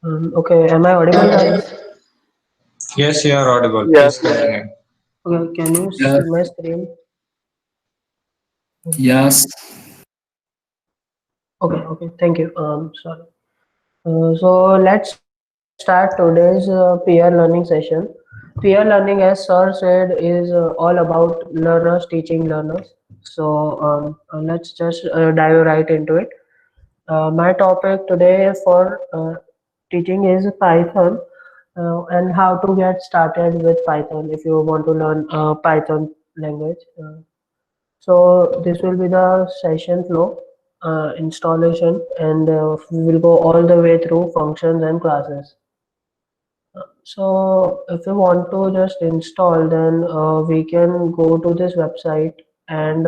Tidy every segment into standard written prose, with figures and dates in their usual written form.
Okay, am I audible, guys? Yes, you are audible. Please Yes, yes. continue. Okay, can you Yeah, see my screen? yes, Okay, okay, thank you. Sorry. So let's start today's peer learning session. Peer learning, as Sir said, is all about learners teaching learners. So let's just dive right into it. My topic today for teaching is Python and how to get started with Python if you want to learn Python language. So this will be the session flow installation, and we will go all the way through functions and classes. So if you want to just install, then we can go to this website and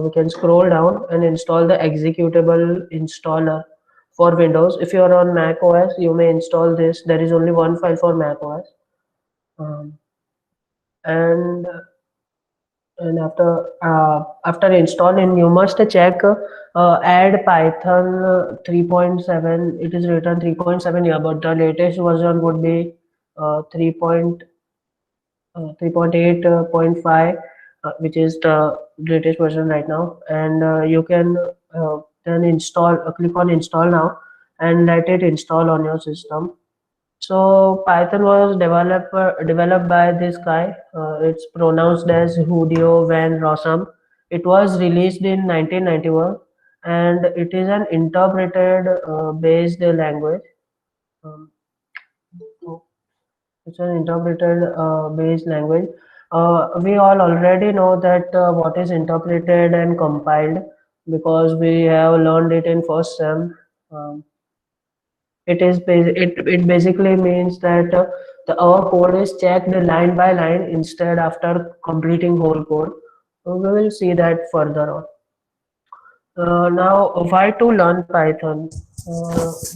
we can scroll down and install the executable installer for Windows. If you are on Mac OS, you may install this. There is only one file for Mac OS. Um, and after installing, you must check add Python 3.7. It is written 3.7 here, but the latest version would be 3. 3.8.5, which is the latest version right now, and you can then install click on install now and let it install on your system. So Python was developed by this guy. It's pronounced as Hudeo van Rossum. It was released in 1991, and it is an interpreted based language. Um, it's an interpreted based language. We all already know that what is interpreted and compiled because we have learned it in first sem. Um, it basically means that our code is checked line by line instead after completing whole code. So we will see that further on. Now, why to learn Python?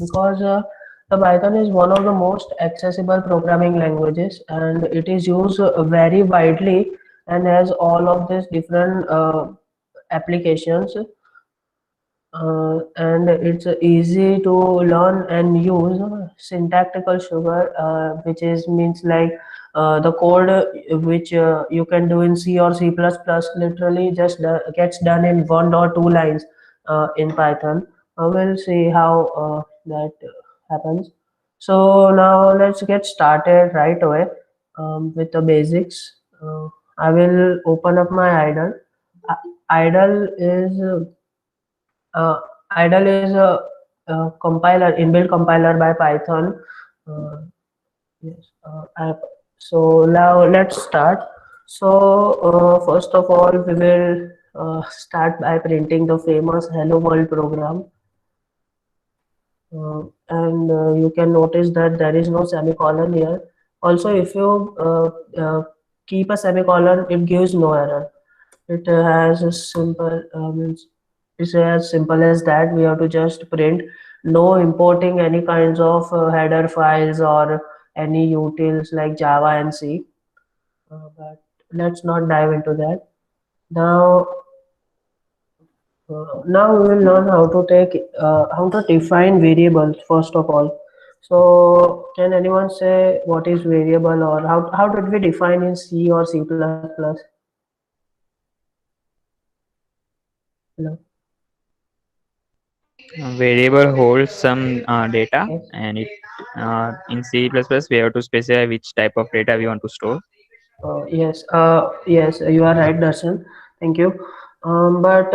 Because the Python is one of the most accessible programming languages, and it is used very widely and has all of these different applications. And it's easy to learn and use. Syntactical sugar, which is means like the code which you can do in C or C++, literally just gets done in 1 or 2 lines in Python. We'll see how that happens. So now let's get started right away with the basics. I will open up my idle. Idle is idle is a compiler, inbuilt compiler by Python. Uh, yes. So now let's start. So first of all, we will start by printing the famous Hello World program. And you can notice that there is no semicolon here. Also, if you keep a semicolon, it gives no error. It has a simple means it's as simple as that. We have to just print, no importing any kinds of header files or any utils like Java and C. But let's not dive into that. Now, now we will learn how to define variables first of all. So, can anyone say what is variable, or how did we define in C or C++? Hello. Variable holds some data, Yes. and it in C++ we have to specify which type of data we want to store. Yes, you are right, Darshan. Thank you. But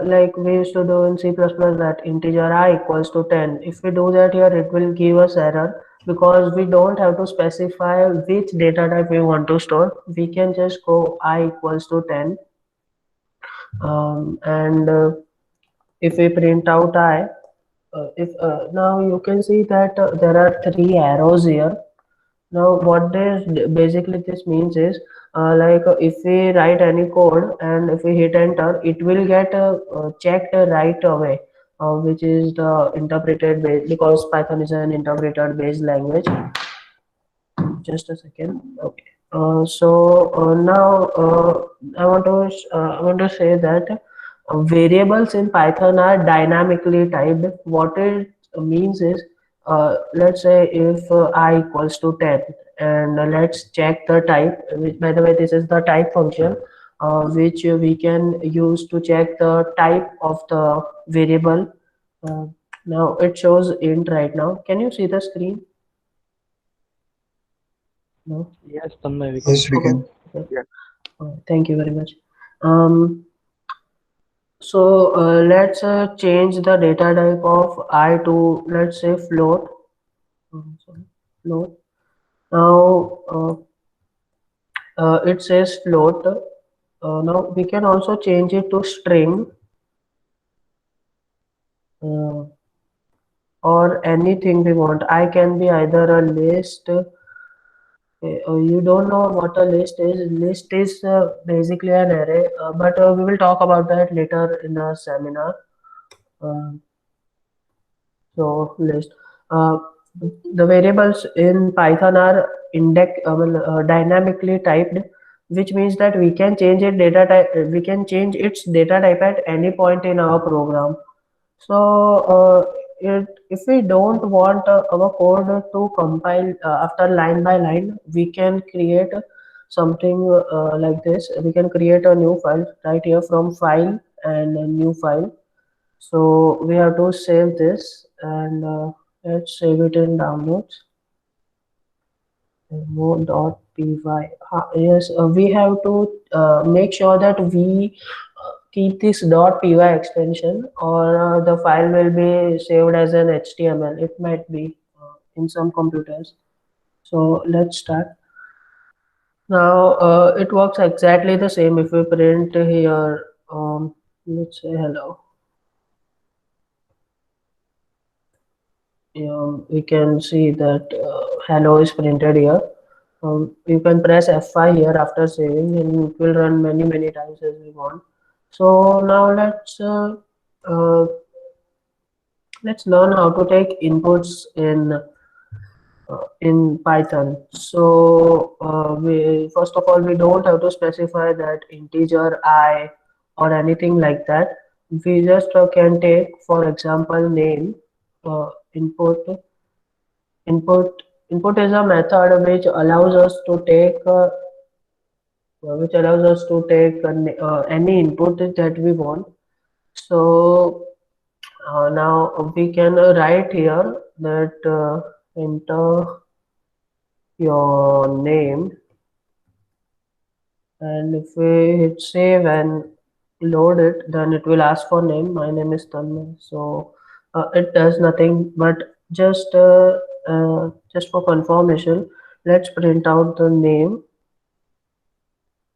like we used to do in C++, that integer I equals to 10. If we do that here, it will give us error because we don't have to specify which data type we want to store. We can just go I equals to 10. And if we print out I, if now you can see that there are 3 arrows here. Now, what this basically this means is like if we write any code and if we hit enter, it will get checked right away, which is the interpreted base because Python is an interpreted based language. Just a second. Okay. Now I want to say that variables in Python are dynamically typed. What it means is let's say if I equals to 10, and let's check the type, which by the way this is the type function, which we can use to check the type of the variable. uh, Now it shows int right now. Can you see the screen? No. Yes, Tanmay, we can Yes, see. we Okay. can. Okay. Yeah. Thank you very much. So let's change the data type of I to, let's say, float. Sorry, float. Now it says float. Now we can also change it to string, uh, or anything we want. I can be either a list. You don't know what a list is. List is basically an array, but we will talk about that later in the seminar. Uh, So list. Uh, the variables in Python are dynamically typed, which means that we can change it data type. We can change its data type at any point in our program. So if we don't want our code to compile after line by line, we can create something like this. We can create a new file right here from file and a new file. So we have to save this, and let's save it in downloads. Demo.py. Yes, we have to make sure that we keep this .py extension, or the file will be saved as an HTML. It might be in some computers. So let's start. Now it works exactly the same if we print here. Let's say hello. We can see that hello is printed here. You can press F5 here after saving, and it will run many times as we want. So now uh, let's learn how to take inputs in Python. So we first of all, we don't have to specify that integer I or anything like that. We just can take, for example, name. Input input is a method which allows us to take any input that we want. So now we can write here that enter your name, and if we hit save and load it, then it will ask for name. My name is Tanmay. So it does nothing but just for confirmation, let's print out the name.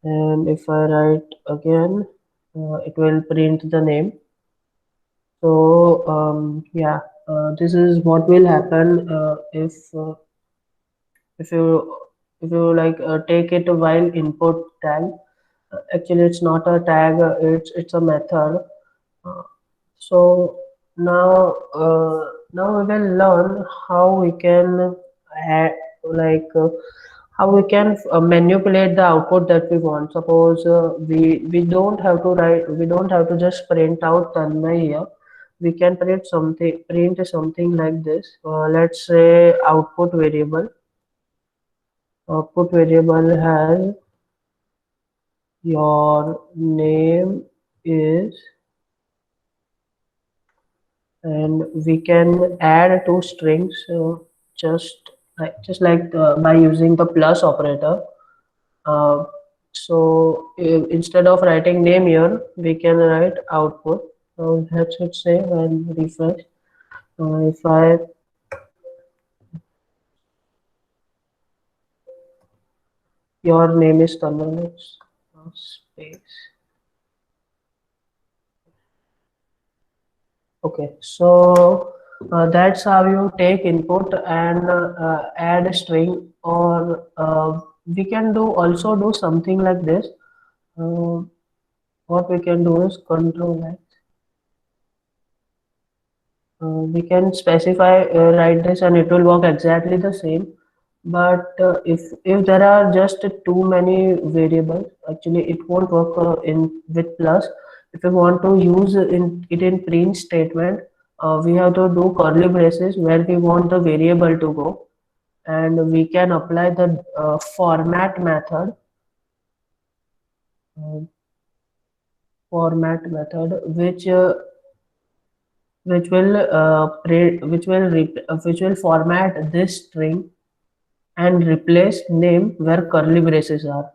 And if I write again, it will print the name. So yeah, this is what will happen if you like take it while input tag. Actually, it's not a tag. It's a method. Uh, so now we will learn how we can add, like how we can manipulate the output that we want. Suppose we don't have to write. We don't have to just print out Tanmay here. We can print something like this. Let's say output variable. Output variable has your name is, and we can add two strings just like by using the plus operator. Uh, so instead of writing name here, we can write output. So let's hit save and refresh. If I Your name is Tanmay, space. Okay, so that's how you take input and add a string, or we can do something like this. Uh, what we can do is control X. We can specify write this, and it will work exactly the same. But if there are just too many variables, actually it won't work in with plus. If you want to use it in print statement, we have to do curly braces where we want the variable to go, and we can apply the format method, uh, which will format this string and replace name where curly braces are.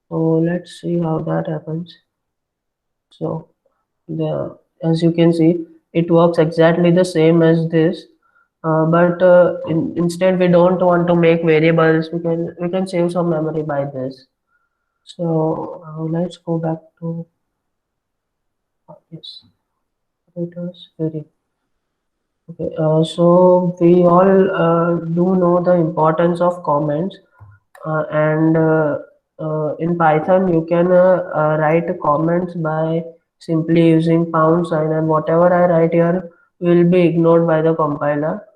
So let's see how that happens. So the as you can see, it works exactly the same as this, but instead we don't want to make variables. We can save some memory by this. So let's go back to yes, operators. Very okay. So we all do know the importance of comments, and in Python you can write comments by simply using pound sign, and whatever I write here will be ignored by the compiler.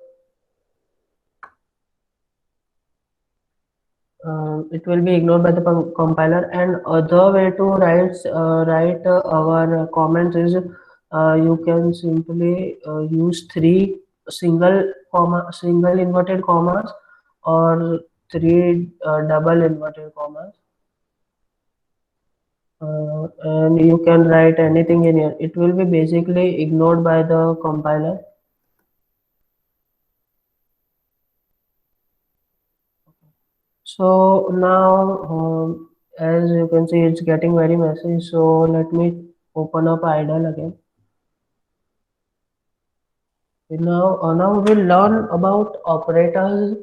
It will be ignored by the compiler. And other way to write our comments is you can simply use three single inverted commas or three double inverted commas, and you can write anything in here. It will be basically ignored by the compiler. So now, as you can see, it's getting very messy. So let me open up idle again. Now we'll learn about operators.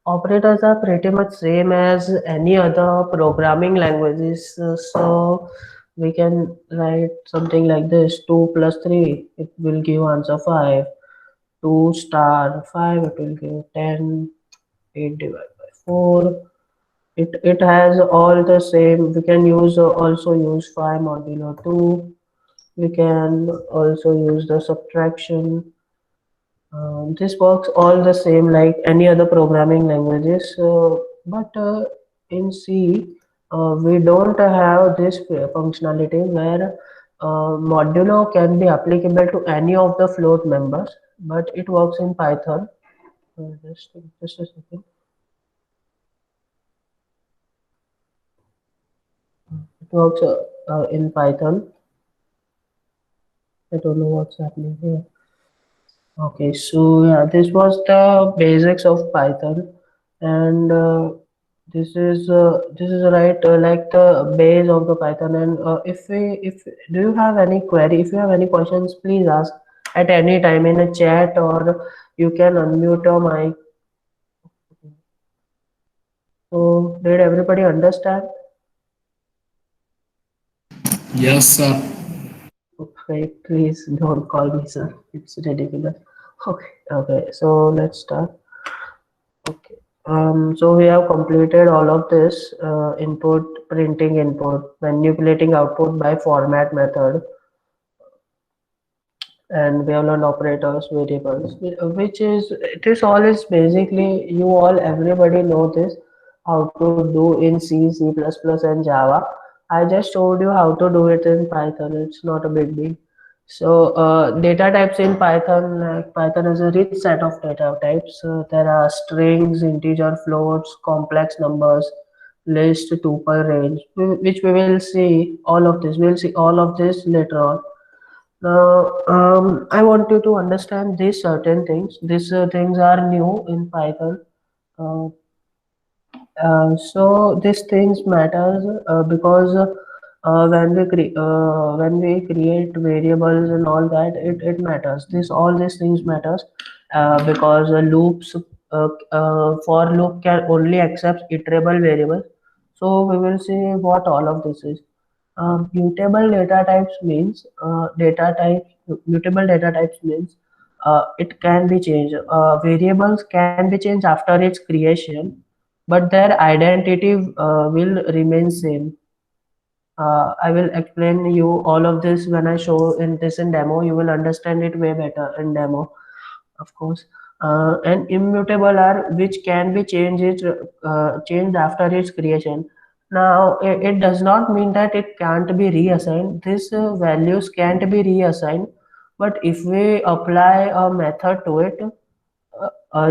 Operators are pretty much same as any other programming languages. So we can write something like this: 2 plus 3, it will give answer 5. 2 star 5, it will give 10. 8 divided by 4. It has all the same. We can use also use 5 modulo 2. We can also use the subtraction. This works all the same like any other programming languages, but in C, we don't have this functionality where modulo can be applicable to any of the float members, but it works in Python. Just a second. It works in Python. I don't know what's happening here. Okay, so yeah, this was the basics of Python, and this is right like the base of the Python. And if do you have any query, if you have any questions, please ask at any time in a chat, or you can unmute your mic. So did everybody understand? Yes, sir. Okay, please don't call me sir. It's ridiculous. Okay. So let's start. Okay. So we have completed all of this input, printing input, manipulating output by format method, and we have learned operators, variables, which is it is all is basically you all everybody know this how to do in C, C++, and Java. I just showed you how to do it in Python. It's not a big deal. So data types in Python, like Python is a rich set of data types. There are strings, integer, floats, complex numbers, list, tuple, range, which we will see all of this. We'll see all of this later on. Now, I want you to understand these certain things. These things are new in Python. Uh, so these things matters because when we create variables and all that, it matters. This all these things matters because loops for loop can only accept iterable variables. So we will see what all of this is. Mutable data types means mutable data types means it can be changed. Variables can be changed after its creation, but their identity will remain same. I will explain you all of this when I show in this in demo. You will understand it way better in demo, of course. And immutable are which can be changed after its creation. Now, it does not mean that it can't be reassigned. These values can't be reassigned, But if we apply a method to it,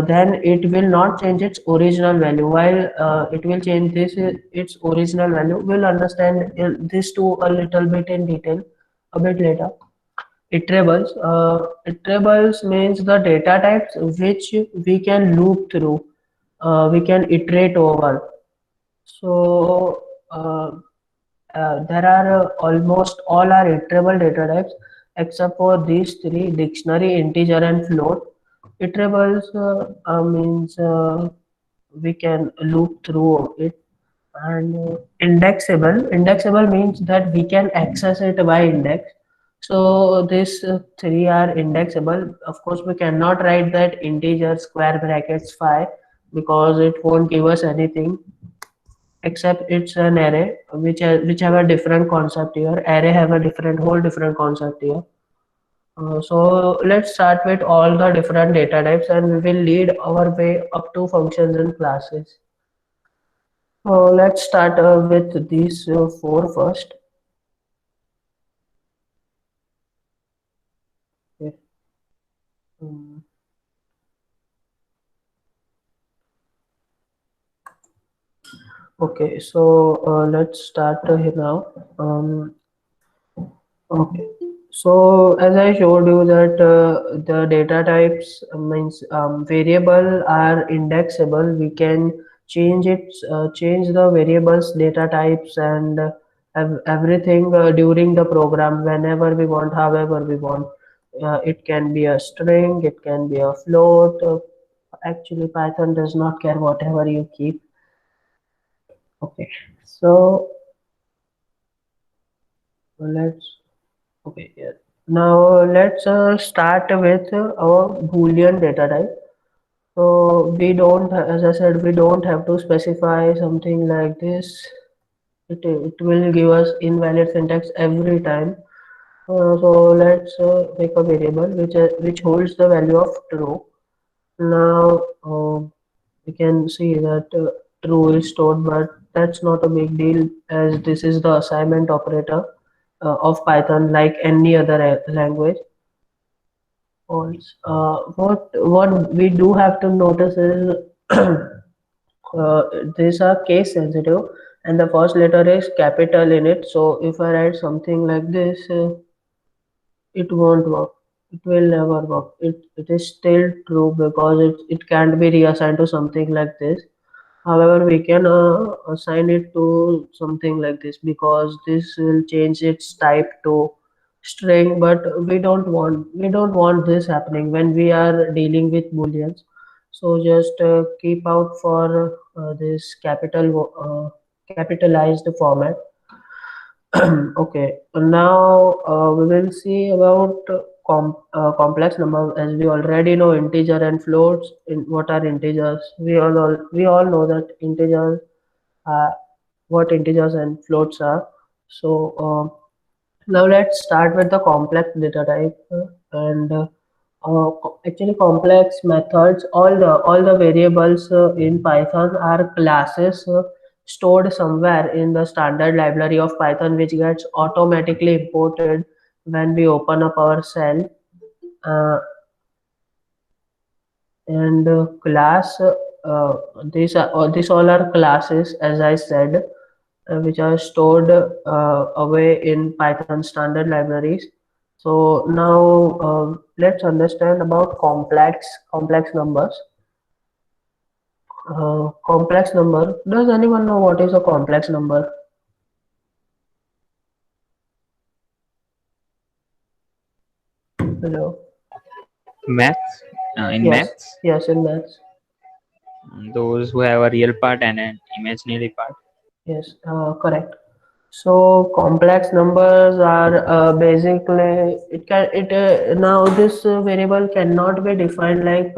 then it will not change its original value. While it will change its original value. We'll understand this too a little bit in detail a bit later. Iterables. Iterables means the data types which we can loop through, we can iterate over. So there are almost all are iterable data types except for these three: dictionary, integer, and float. Iterables means we can loop through it. And indexable means that we can access it by index. So these three are indexable. Of course, we cannot write that integer square brackets 5 because it won't give us anything, except it's an array which have a different concept here. Array have a whole different concept here. So let's start with all the different data types, and we will lead our way up to functions and classes. So let's start with these four first. Okay. Um, okay, so let's start here now. Okay, so as I showed you that the data types means variable are indexable. We can change the variables data types and everything during the program whenever we want, however we want. It can be a string, it can be a float. Actually, Python does not care whatever you keep. Okay, so let's okay, yeah. Now let's start with our Boolean data type. So we don't, as I said, we don't have to specify something like this. It will give us invalid syntax every time. So let's make a variable which holds the value of true. Now we can see that true is stored, but that's not a big deal as this is the assignment operator of Python, like any other language. What we do have to notice is these are case sensitive, and the first letter is capital in it. So if I write something like this, it won't work. It will never work. It is still true because it can't be reassigned to something like this. However, we can assign it to something like this because this will change its type to string. But we don't want this happening when we are dealing with booleans. So just keep out for this capitalized format. Okay, now we will see about complex number. As we already know, integer and floats. What are integers? We all know that integers are what integers and floats are. So now let's start with the complex data type and actually complex methods. All the variables in Python are classes stored somewhere in the standard library of Python, which gets automatically imported when we open up our shell. Uh, and class these all are classes, as I said, which are stored away in Python standard libraries. So now let's understand about complex numbers. Complex number. Does anyone know what is a complex number? Hello. Maths. In Yes. maths, Yes, in maths. those who have a real part and an imaginary part. Yes, correct. So complex numbers are basically it now this variable cannot be defined like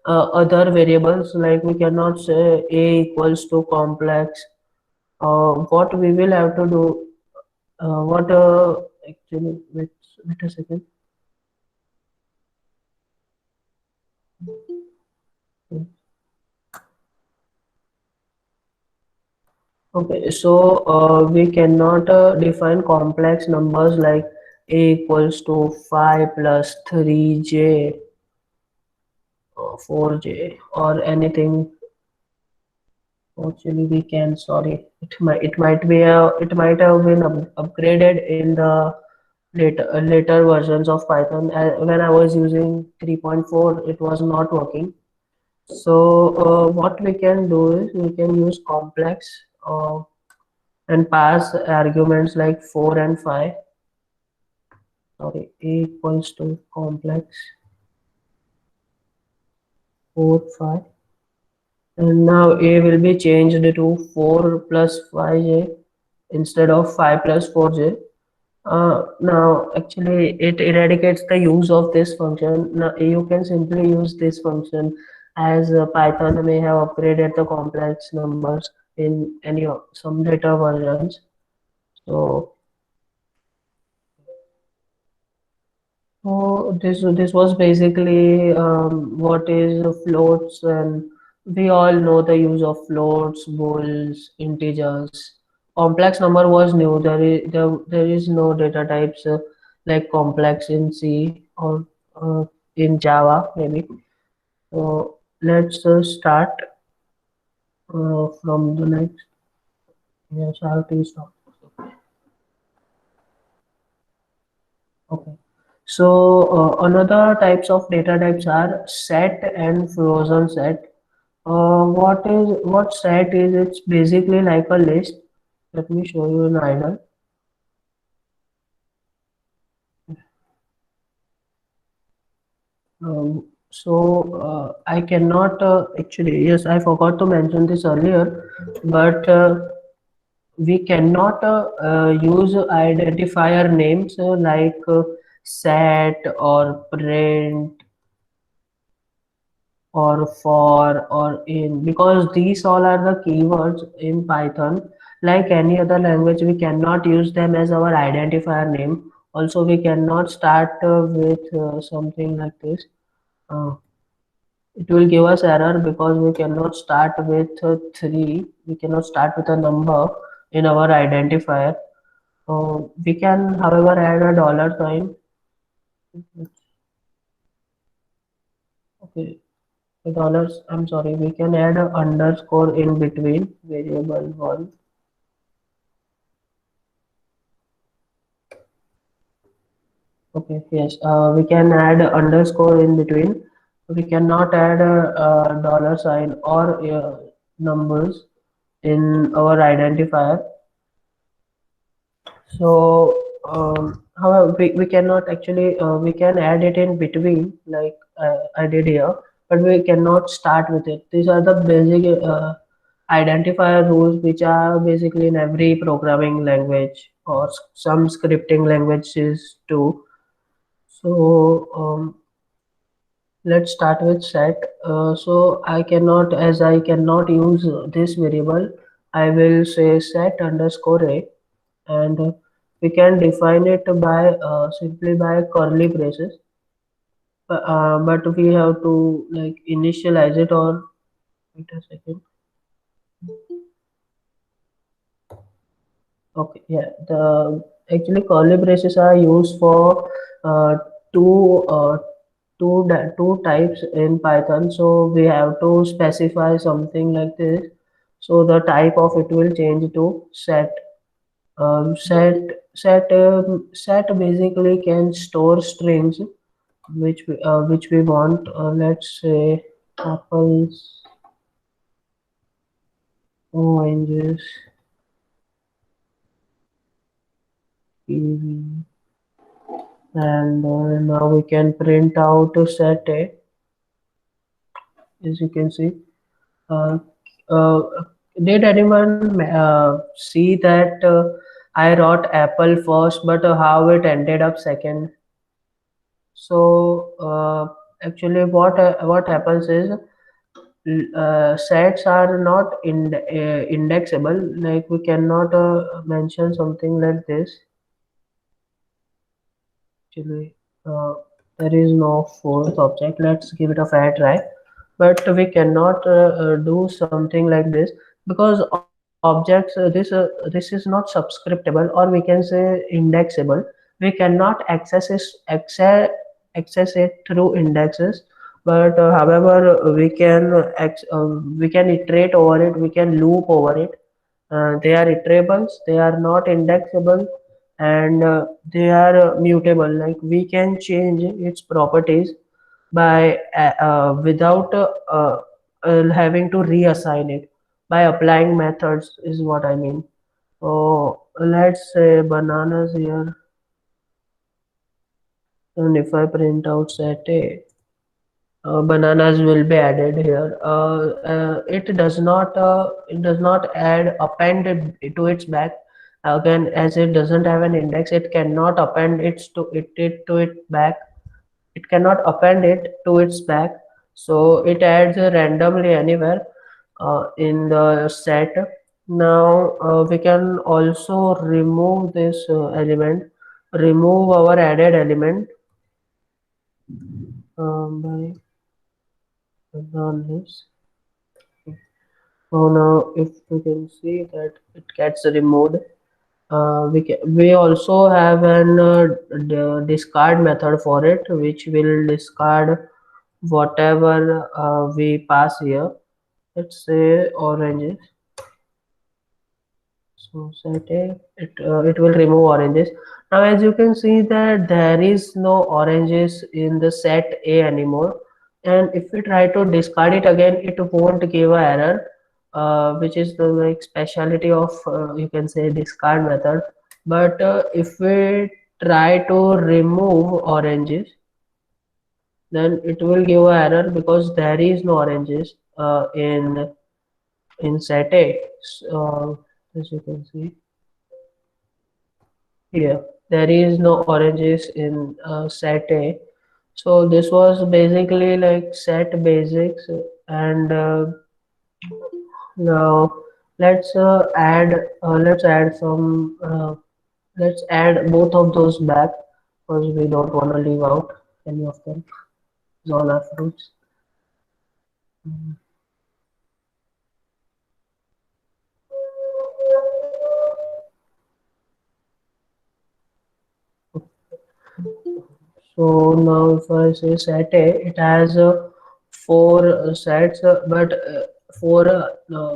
other variables. Like we cannot say a equals to complex. What we will have to do, what actually wait a second. Okay, so we cannot define complex numbers like a equals to 5 plus 3j or 4j or anything. Actually, we can, sorry, it might have been upgraded in the later versions of Python. When I was using 3.4, it was not working. So what we can do is we can use complex and pass arguments like 4 and 5. Sorry, a equals to complex 4 5, and now a will be changed to 4 plus 5j instead of 5 plus 4j. Now actually it eradicates the use of this function. Now you can simply use this function as Python may have upgraded the complex numbers in any of some later versions. So this was basically what is floats, and we all know the use of floats, bools, integers. Complex number was new. There is no data types like complex in C or in Java maybe. So let's start from the next. Yes, I have to stop. Okay. So another types of data types are set and frozen set. What set is? It's basically like a list. Let me show you an idle. I cannot actually, yes, I forgot to mention this earlier, but we cannot use identifier names like set or print or for or in, because these all are the keywords in Python. Like any other language, we cannot use them as our identifier name. Also, we cannot start with something like this. Uh, it will give us error because we cannot start with 3. We cannot start with a number in our identifier. We can, however, add a dollar sign. Okay, the dollars. I'm sorry. We can add a underscore in between variable one. Okay, yes. We can add a underscore in between. We cannot add a dollar sign or numbers in our identifier. So however, we cannot actually we can add it in between like I did here, but we cannot start with it. These are the basic identifier rules which are basically in every programming language or some scripting languages too. So let's start with set. So I cannot use this variable, I will say set underscore a, and we can define it by simply by curly braces, but we have to like initialize it, or wait a second. Okay, yeah, the actually curly braces are used for uh, two two types in Python, so we have to specify something like this, so the type of it will change to set. Set basically can store strings which we want. Let's say apples, oranges, kiwi, and now we can print out set a, as you can see. Uh, uh, did anyone see that I wrote apple first, but how it ended up second? So actually, what happens is sets are not indexable. Like we cannot mention something like this. Actually, uh, there is no fourth object. Let's give it a fair try. But we cannot do something like this because objects this is not subscriptable, or we can say indexable. we cannot access it through indexes, but however we can iterate over it, we can loop over it. They are iterables, they are not indexable, and they are mutable. Like we can change its properties by without having to reassign it by applying methods is what I mean. So let's say bananas here, and if I print out set A, bananas will be added here. It does not add append it to its back. Again, as it doesn't have an index, it cannot append it to its back. It cannot append it to its back, so it adds randomly anywhere in the set. Now we can also remove this remove our added element by on this. So now if we can see that it gets removed, we also have an discard method for it, which will discard whatever we pass here. Let's say oranges. So set A, it will remove oranges. Now as you can see that there is no oranges in the set A anymore, and if we try to discard it again, it won't give a error, which is the like speciality of you can say discard method. But if we try to remove oranges, then it will give a error because there is no oranges in set A. So, as you can see here, there is no oranges in set A. So this was basically like set basics, and now let's add some let's add both of those back because we don't want to leave out any of them. It's all our fruits. So now if I say set A, it has four sets, but four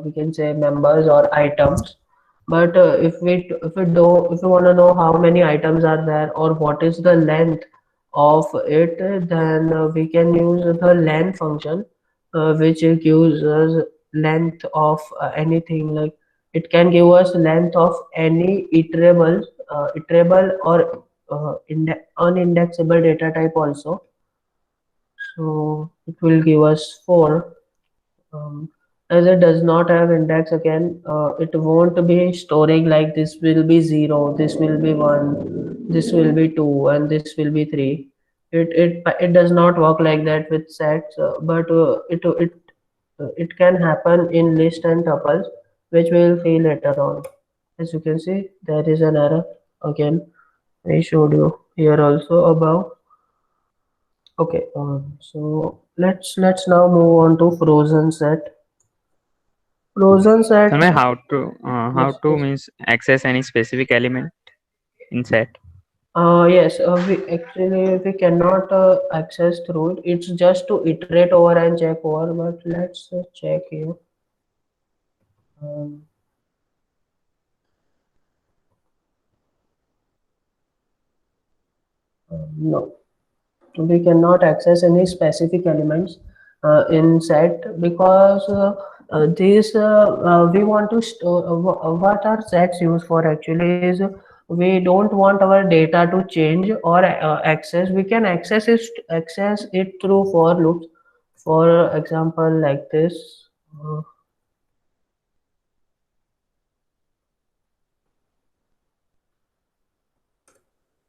we can say members or items. But if we want to know how many items are there or what is the length of it, then we can use the len function, which gives us length of anything. Like it can give us length of any iterable or unindexable data type also. So it will give us 4. As it does not have index again, it won't be storing like this will be 0, this will be 1, this will be 2, and this will be 3. It does not work like that with sets, but it can happen in list and tuples, which we will see later on. As you can see, there is an error again. I showed you here also above. Okay, so let's now move on to frozen set. Frozen set. Tanmay, how Yes, to yes. means access any specific element in set? Yes, we cannot access through it. It's just to iterate over and check over. But let's check here. Um, no, we cannot access any specific elements in set because these we want to store what are sets used for actually is we don't want our data to change or access. We can access it through for loops. For example, like this. uh,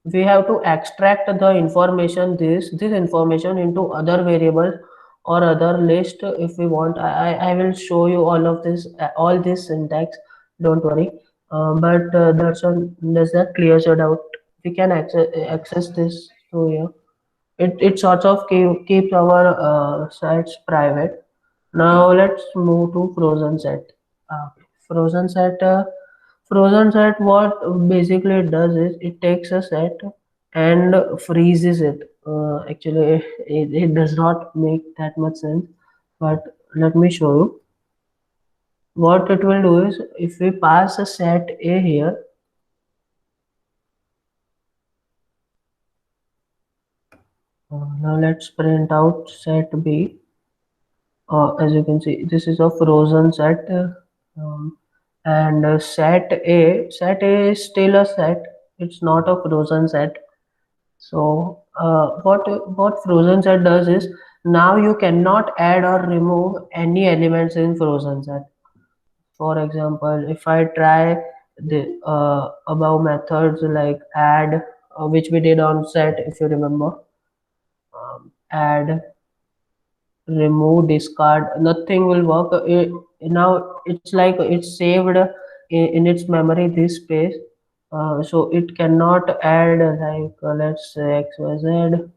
we have to extract the information this information into other variables or other list if we want. I will show you all this syntax, don't worry. But does that clears your doubt? We can access this through here. It sort of keeps our sites private. Now let's move to frozen set. Frozen set. Frozen set, what basically it does is it takes a set and freezes it. Actually, it does not make that much sense, but let me show you. What it will do is, if we pass a set A here, now let's print out set B. As you can see, this is a frozen set, and set A is still a set. It's not a frozen set. So what frozen set does is, now you cannot add or remove any elements in frozen set. For example, if I try the above methods like add, which we did on set, if you remember, add, remove, discard, nothing will work. Now it's like it's saved in its memory this space, so it cannot add like let's say xyz.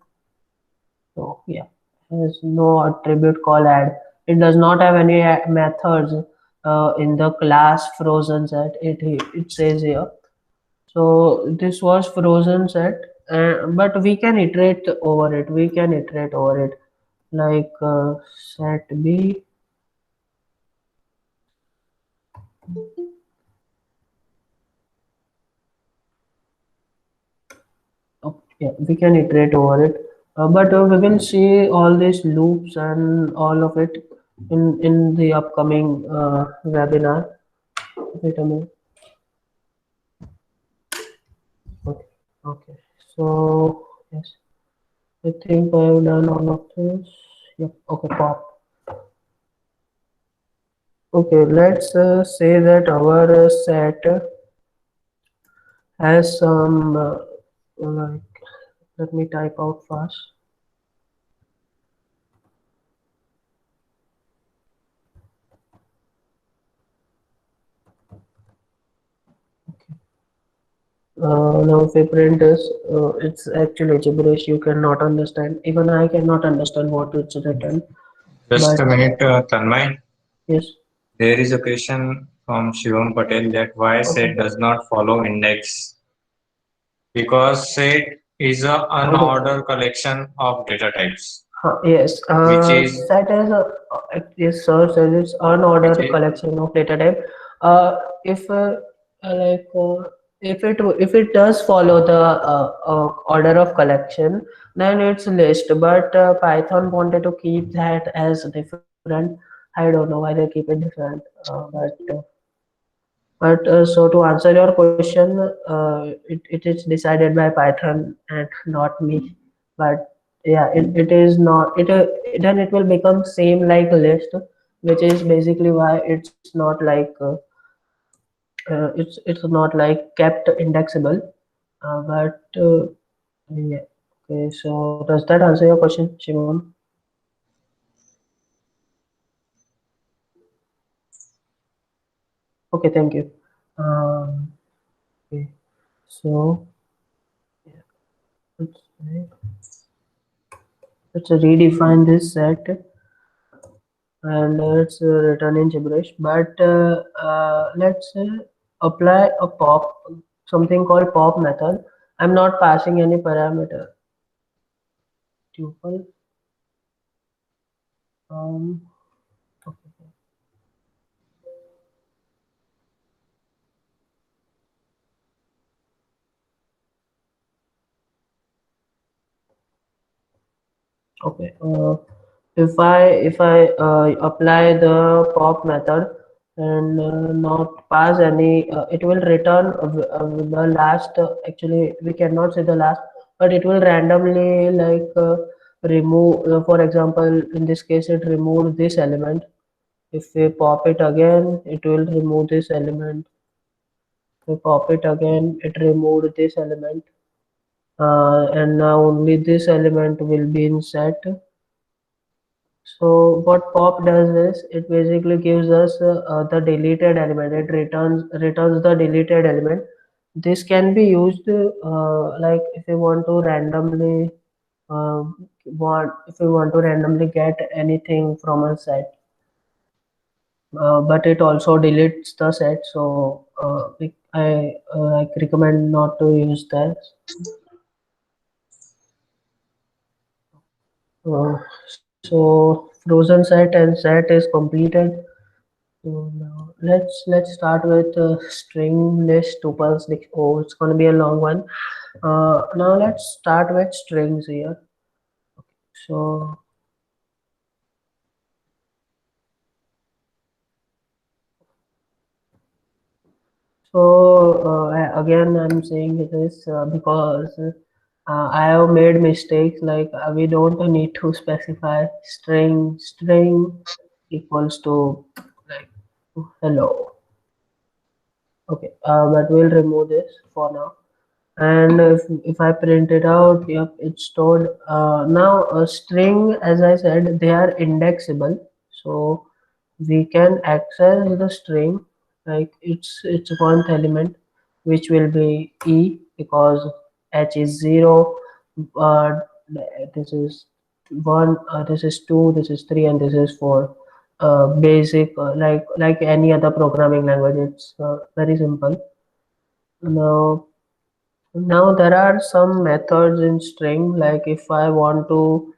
So yeah, there's no attribute called add. It does not have any methods in the class frozen set. It says here. So this was frozen set, but we can iterate over it. We can iterate over it like set B. Oh, yeah, we can iterate over it, but we will see all these loops and all of it in the upcoming webinar. Wait a minute. Okay, okay. So yes, I think I have done all of this. Yep. Okay, pop. Okay, let's say that our set has some like, let me type out fast. Now if we print this, it's actually gibberish. You cannot understand. Even I cannot understand what it's written. Just But a minute, Tanmay. yes. There is a question from Shivam Patel that why Okay. set does not follow index? Because set is a Okay. unordered collection of data types, Yes. which is Set as a yes, sir. Says it's which unordered is collection of data type. If like if it does follow the order of collection, then it's list. But Python wanted to keep that as different. I don't know why they keep it different. But so to answer your question, it is decided by Python and not me. But yeah, it is not then it will become same like list, which is basically why it's not like it's not like kept indexable. But yeah. Okay, so does that answer your question, Shimon? Okay, thank you. Okay, so yeah, let's let's redefine this set, and it's written in gibberish, but let's apply a pop, something called pop method. I'm not passing any parameter. Tuple. Okay. Okay. If I apply the pop method and not pass any, it will return the last. Actually, we cannot say the last, but it will randomly like remove. For example, in this case, it removed this element. If we pop it again, it will remove this element. If we pop it again, it removed this element, and now only this element will be in set. So what pop does is it basically gives us the deleted element. It returns the deleted element. This can be used like if you want to randomly get anything from a set, but it also deletes the set. So I recommend not to use that. So frozen set and set is completed. So now let's start with string list tuples. Oh, it's gonna be a long one. Now let's start with strings here. So again, I'm saying this because I have made mistakes. Like we don't need to specify string equals to like hello. Okay, but we'll remove this for now. And if I print it out, yep, it's stored. Now a string, as I said, they are indexable, so we can access the string like it's one element, which will be E because H is 0, uh, this is 1, this is 2, this is 3, and this is 4. Basic, like any other programming language, it's very simple. Now there are some methods in string, like if I want to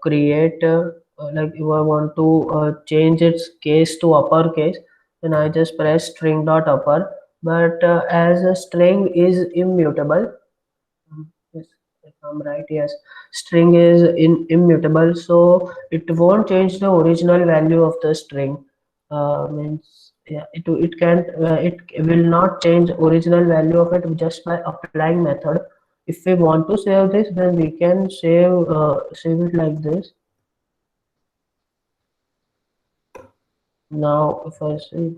create like if I want to change its case to uppercase, then I just press string dot upper. But as a string is immutable, yes, if I'm right, yes, string is immutable, so it won't change the original value of the string. Means yeah, it can't it will not change original value of it just by applying method. If we want to save this, then we can save it like this. Now if I say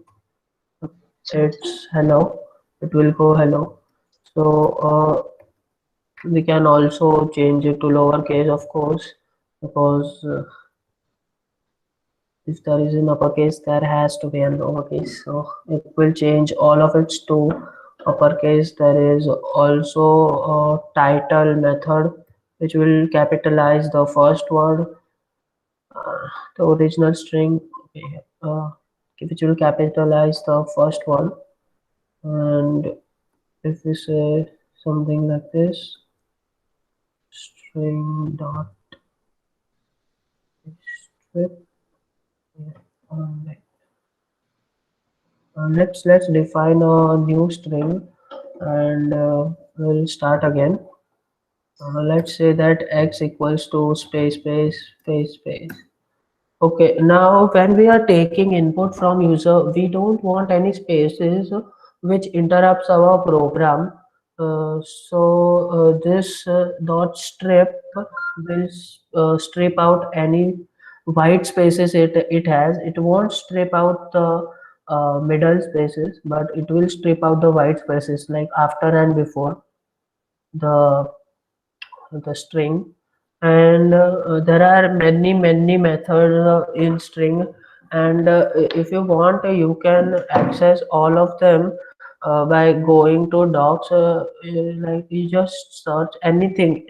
it's hello, it will go hello. So we can also change it to lowercase, of course, because if there is an uppercase, there has to be a lowercase. So it will change all of it to uppercase. There is also a title method which will capitalize the first word, the original string, okay, which will capitalize the first one. And if we say something like this, string dot strip, yeah, let's define a new string, and we'll start again. Let's say that x equals to space space space space. Okay, now when we are taking input from user, we don't want any spaces which interrupts our program. This dot strip will strip out any white spaces it has. It won't strip out the middle spaces, but it will strip out the white spaces like after and before the string. And there are many methods in string, and if you want, you can access all of them by going to docs. Like you just search anything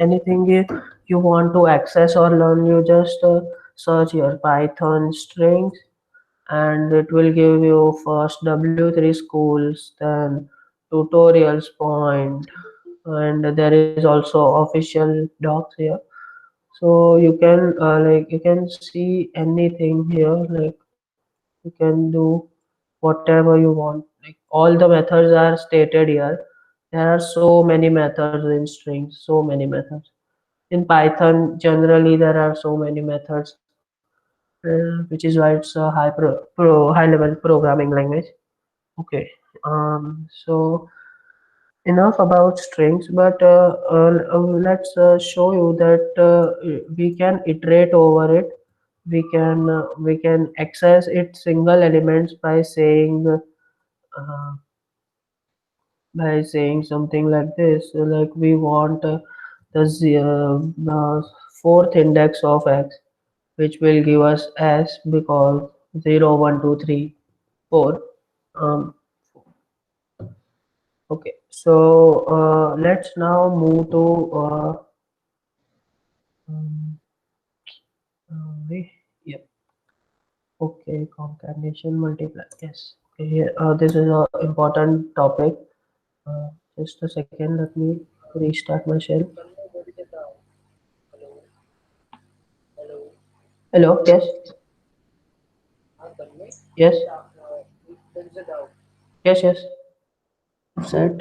you want to access or learn, you just search your python strings, and it will give you first W3 schools, then tutorials point, and there is also official docs here. So you can you can see anything here, like you can do whatever you want. Like all the methods are stated here. There are so many methods in strings, so many methods in python. Generally there are so many methods, which is why it's a high level programming language. Okay, so enough about strings, but let's show you that we can iterate over it. We can access its single elements by saying something like this. So, like we want the fourth index of x, which will give us s, because 0 1 2 3 4. um, okay, so let's now move to um, yep. Okay, concatenation multiply. Yes. Okay, this is a important topic. Just a second, let me restart my shell. Hello, yes, yes, yes. Set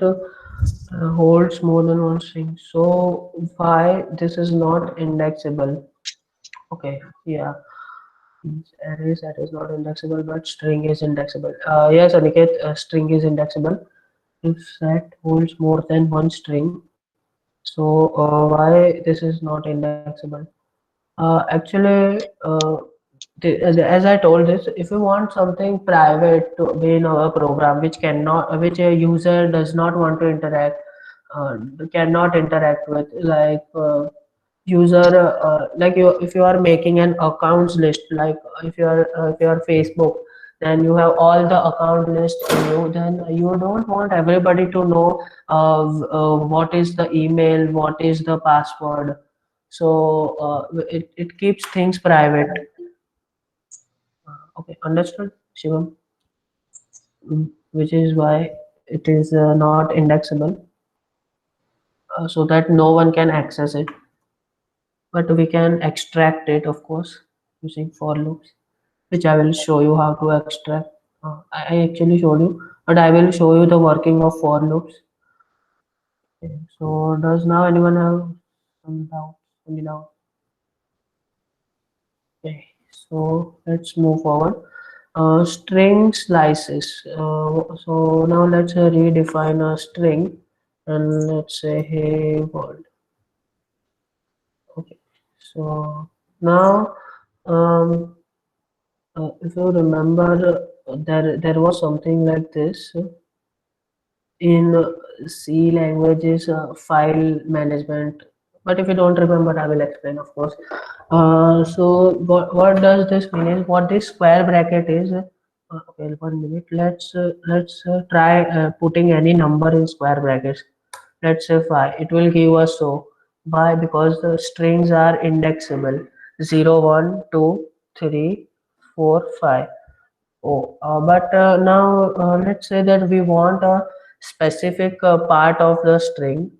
holds more than one string. So why this is not indexable? Okay, yeah. Array set is not indexable, but string is indexable. Yes, Aniket, string is indexable if set holds more than one string. So why this is not indexable? Actually, as I told this, if you want something private to be in our program, which a user does not want to interact, cannot interact with, like user, like you, if you are making an accounts list, like if you are Facebook, then you have all the account list in you, then you don't want everybody to know what is the email, what is the password. So it keeps things private. Okay, understood, Shivam. Which is why it is not indexable, so that no one can access it. But we can extract it, of course, using for loops, which I will show you how to extract. I actually showed you, but I will show you the working of for loops. Okay, so does now anyone have some doubt? Any doubt? Okay, so let's move forward. String slices. So now let's redefine a string, and let's say hey world. Okay, so now um, if you remember, there was something like this in C languages, file management. But if you don't remember, I will explain, of course. So what does this mean is, what this square bracket is. Okay, 1 minute. Let's try putting any number in square brackets. Let's say 5. It will give us so. Why? Because the strings are indexable. 0, 1, 2, 3, 4, 5. Oh, but now let's say that we want a specific part of the string.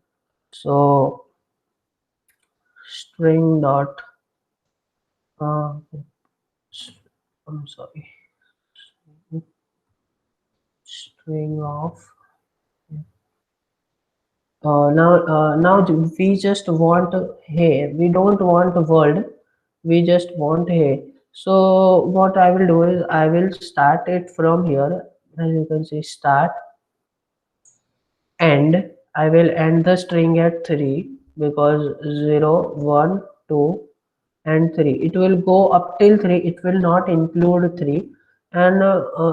So string dot. Uh, I'm sorry. String of. Now we just want hey. We don't want world. We just want hey. So what I will do is I will start it from here. As you can see, start. And I will end the string at 3 because 0, 1, 2 and 3. It will go up till 3. It will not include 3. And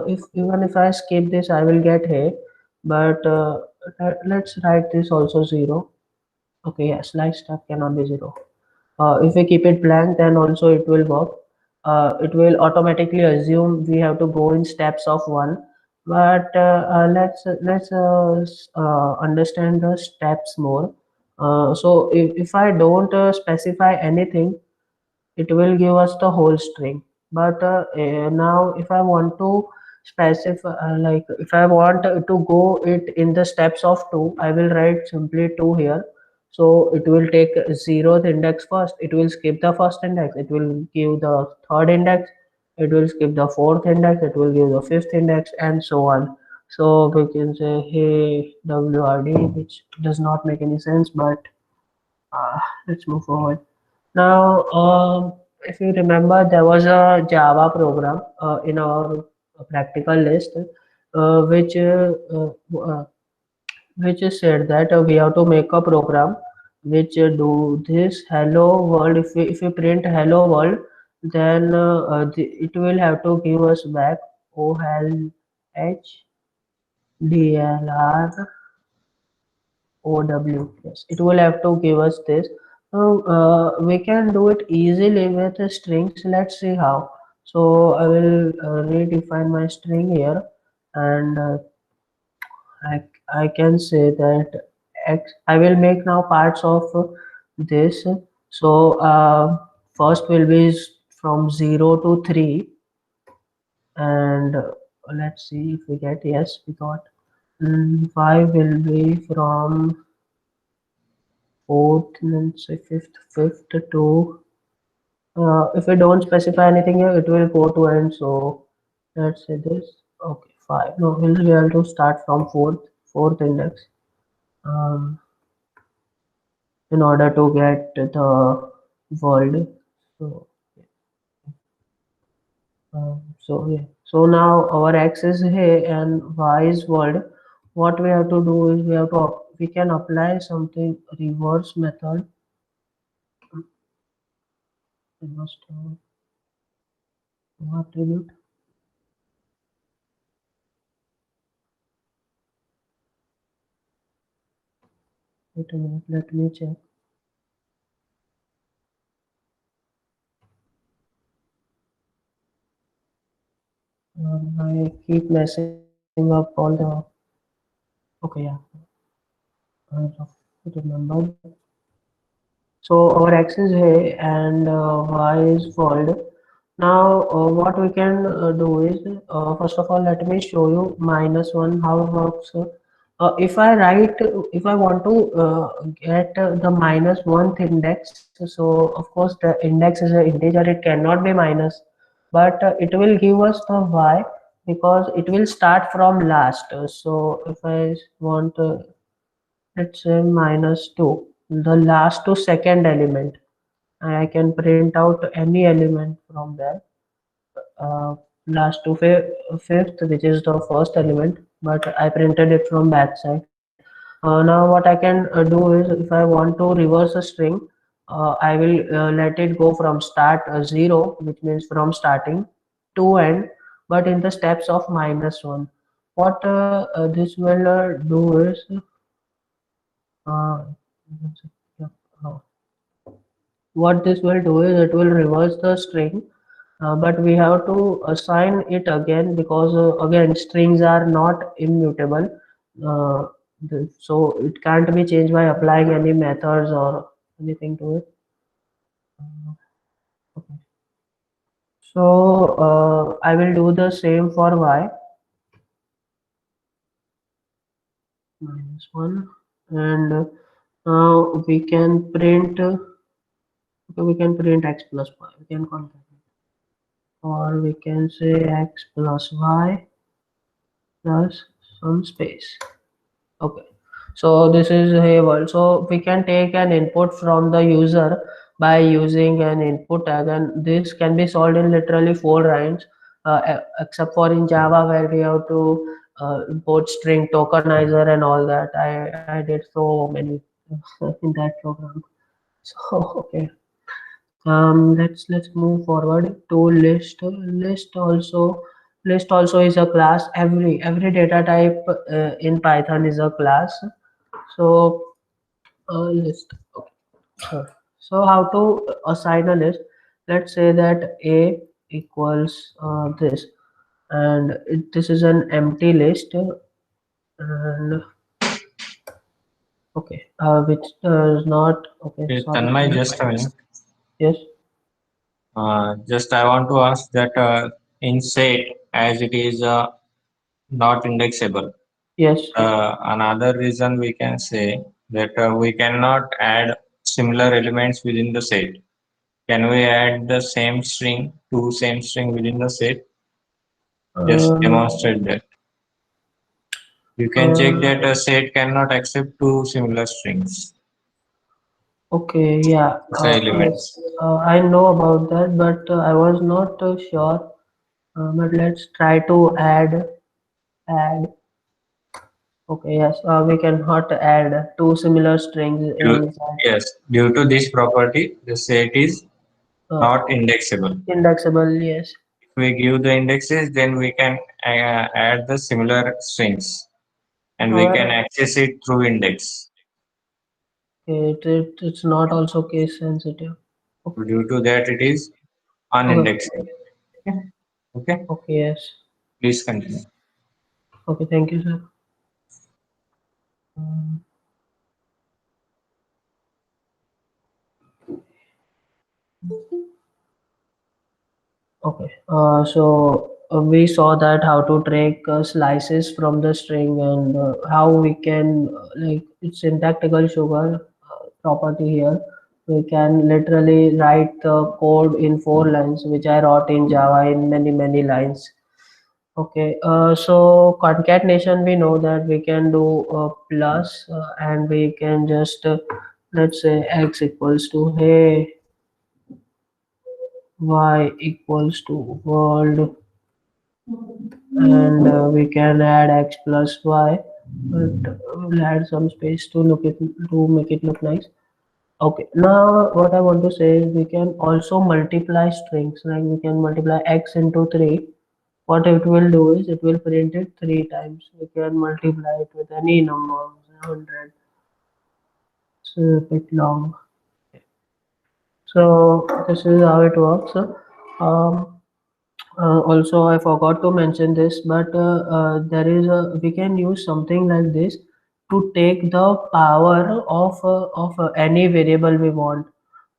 if even if I skip this, I will get hey. But let's write this also 0. Okay, yes, slice step cannot be 0. If we keep it blank, then also it will work. It will automatically assume we have to go in steps of 1. But let's understand the steps more. So if I don't specify anything, it will give us the whole string. But now if I want to specify, like if I want to go it in the steps of 2, I will write simply 2 here. So it will take 0th index first, it will skip the first index, it will give the third index, it will skip the fourth index, it will give the fifth index, and so on. So we can say hey wrd, which does not make any sense, but let's move forward. Now, if you remember, there was a Java program in our practical list, which which said that we have to make a program which do this hello world. If we print hello world, then it will have to give us back OLH DLR OW. Yes, it will have to give us this. So we can do it easily with the strings. Let's see how. So I will redefine my string here, and I can say that X. I will make now parts of this. So first will be from 0 to 3, and let's see if we get, yes, we got. 5 will be from fourth, and then say fifth to If we don't specify anything here, it will go to end. So let's say this. Okay, 5. No, we have to start from fourth index. Um, in order to get the world. So so yeah. So now our x is here and y is world. What we have to do is we can apply something reverse method. Reverse attribute. Wait a minute, let me check. I keep messing up all the. Okay, yeah. I remember. So our x is here and y is world. Now what we can do is first of all let me show you -1 how it works. If I want to get the -1th index, so of course the index is an integer, it cannot be minus, but it will give us the y because it will start from last. So if I want let's say -2, the last to second element. I can print out any element from there. Last to fifth, which is the first element, but I printed it from backside. Now what I can do is if I want to reverse a string, I will let it go from start 0, which means from starting to end, but in the steps of -1. What this will do is uh, uh, what this will do is it will reverse the string, but we have to assign it again because again strings are not immutable, uh, so it can't be changed by applying any methods or anything to it. Okay. So I will do the same for y -1, and now we can print okay, we can print x plus y, we can call that, or we can say x plus y plus some space. Okay, so this is a world. So we can take an input from the user by using an input tag, and this can be solved in literally 4 lines, except for in Java where we have to import string tokenizer and all that. I did so many in that program. So okay, let's move forward to list. List also is a class. Every data type in Python is a class. So list. Okay. So how to assign a list? Let's say that a equals this, and this is an empty list, and okay, which does not. Okay, Okay, sorry. Tanmay, just a minute. Yes. Just I want to ask that in set, as it is not indexable, Yes. another reason we can say that we cannot add similar elements within the set. Can we add the same string, two same string within the set? Just Uh, demonstrate that. You can check uh, that a set cannot accept two similar strings, okay. Yeah. Yes. elements. I know about that, but I was not sure. But let's try to add. Okay. Yes. We cannot add two similar strings Due, inside. yes, due to this property, the set is Uh, not indexable. indexable. Yes. If we give the indexes, then we can add the similar strings and we can However, access it through index. it's not also case sensitive. So due to that, it is Okay. unindexed. Okay. Okay. Okay. Yes. Please continue. Okay. Thank you, sir. Um, Okay, we saw that how to take slices from the string and how we can like it's syntactical sugar property here. We can literally write the code in 4 lines, which I wrote in Java in many lines. Okay, so concatenation, we know that we can do plus, and we can just let's say x equals to hey, y equals to world, and we can add x plus y, but we'll add some space to look it to make it look nice. Okay, now what I want to say is we can also multiply strings, like we can multiply x into 3. What it will do is it will print it 3 times. We can multiply it with any number, 100. It's a bit long. So this is how it works. Um, Also, I forgot to mention this, but there is a we can use something like this to take the power of any variable we want.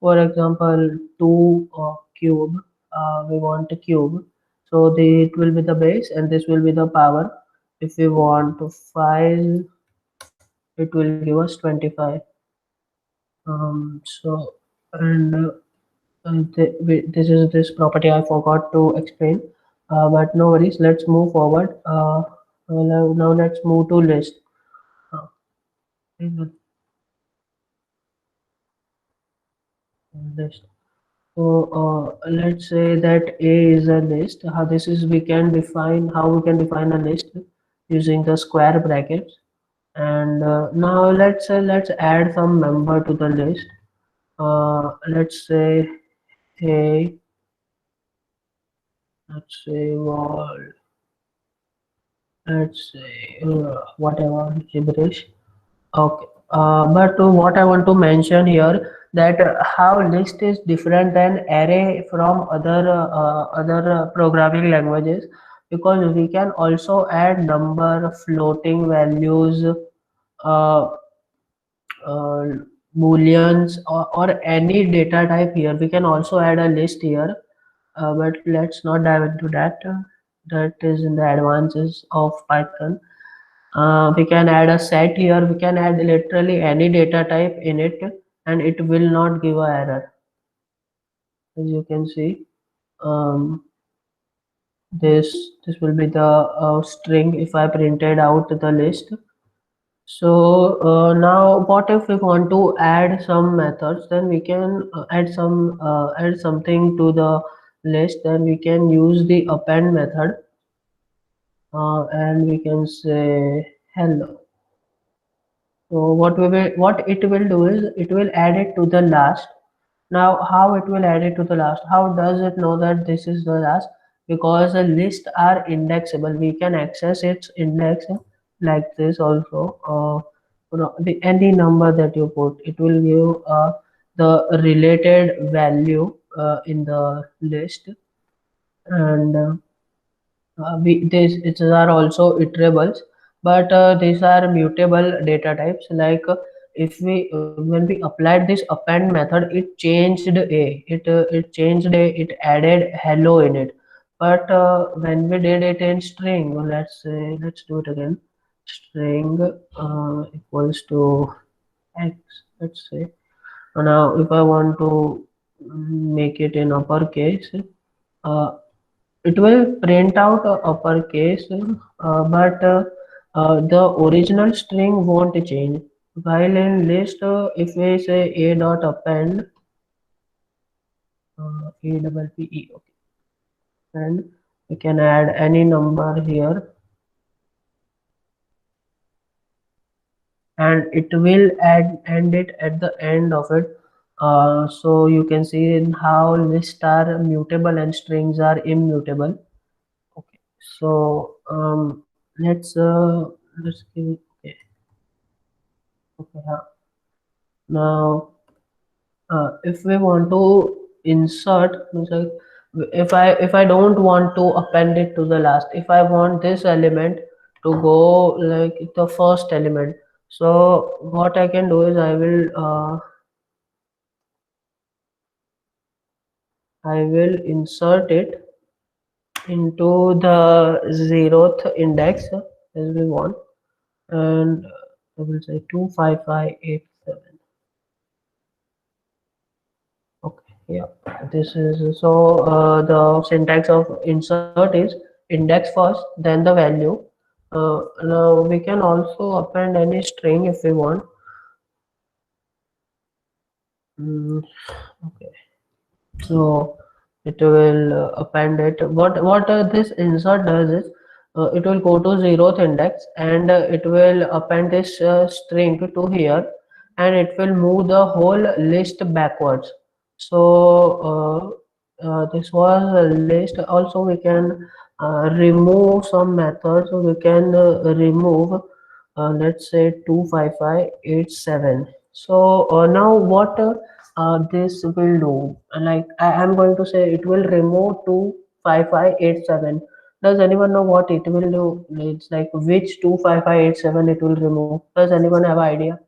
For example, two cube. We want a cube, so it will be the base, and this will be the power. If we want to file, it will give us 25. So and this is this property I forgot to explain, but no worries. Let's move forward. Now let's move to list. Uh, list. So let's say that A is a list. How this is we can define how we can define a list using the square brackets. And now let's add some member to the list. Let's say a let's say wall. Let's say whatever gibberish. Okay, but what I want to mention here that how list is different than array from other programming languages, because we can also add number, floating values, uh, uh, booleans, or any data type here. We can also add a list here, but let's not dive into that. That is in the advances of Python. We can add a set here. We can add literally any data type in it, and it will not give a error. As you can see, um, this will be the string if I printed out the list. So now what if we want to add some methods? Then we can add something to the list. Then we can use the append method, and we can say hello. So what it will do is it will add it to the last. Now how it will add it to the last? How does it know that this is the last? Because the lists are indexable. We can access its index like this also. Any number that you put, it will give the related value in the list, and these it are also iterables, but these are mutable data types. Like if we when we applied this append method, it changed it changed a, it added hello in it. But when we did it in string, let's say, let's do it again. String equals to x, let's say. Now if I want to make it in uppercase, uh, it will print out uppercase, but the original string won't change. While in list, if we say a dot append, a double p e, okay, and we can add any number here, and it will end it at the end of it. So you can see in how lists are mutable and strings are immutable. Okay, so let's give okay. Okay, now if we want to insert, means like, if I don't want to append it to the last, if I want this element to go like the first element, so what I can do is I will insert it into the 0th index as we want, and I will say 25587. Yeah, this is so the syntax of insert is index first, then the value. Now we can also append any string if we want. Mm, okay, so it will append it. What this insert does is it will go to zeroth index and it will append this string to here, and it will move the whole list backwards. So this was a list. Also we can remove some methods. So we can remove let's say 25587. So now what this will do, like I am going to say it will remove 25587. Does anyone know what it will do? It's like which 25587 it will remove. Does anyone have idea?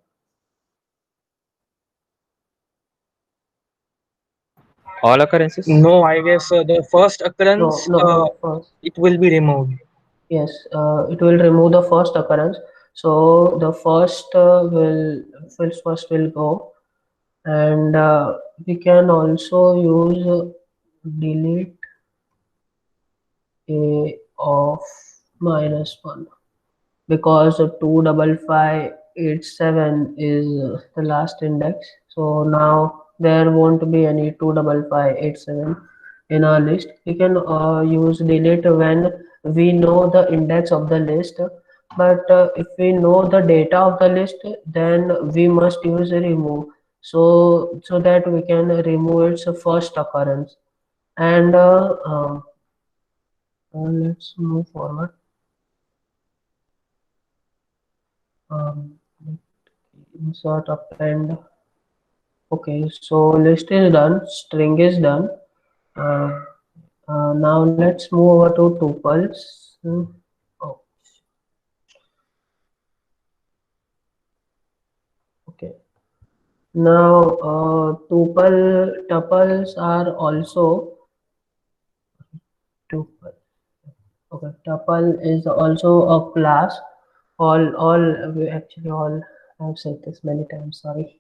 All occurrences. No, I guess the first No, occurrence no, first. it will be removed. Yes, it will remove the first occurrence. So the first will go, and we can also use delete a of -1, because 25587 is the last index. So now there won't be any 25587 in our list. We can use delete when we know the index of the list, but if we know the data of the list, then we must use a remove, so that we can remove its first occurrence. And let's move forward. um, Insert append. Okay, so list is done, string is done. uh, Now let's move over to tuples. Oh, okay. Now tuples are also tuple. Okay, tuple is also a class. All we actually all I've said this many times, sorry.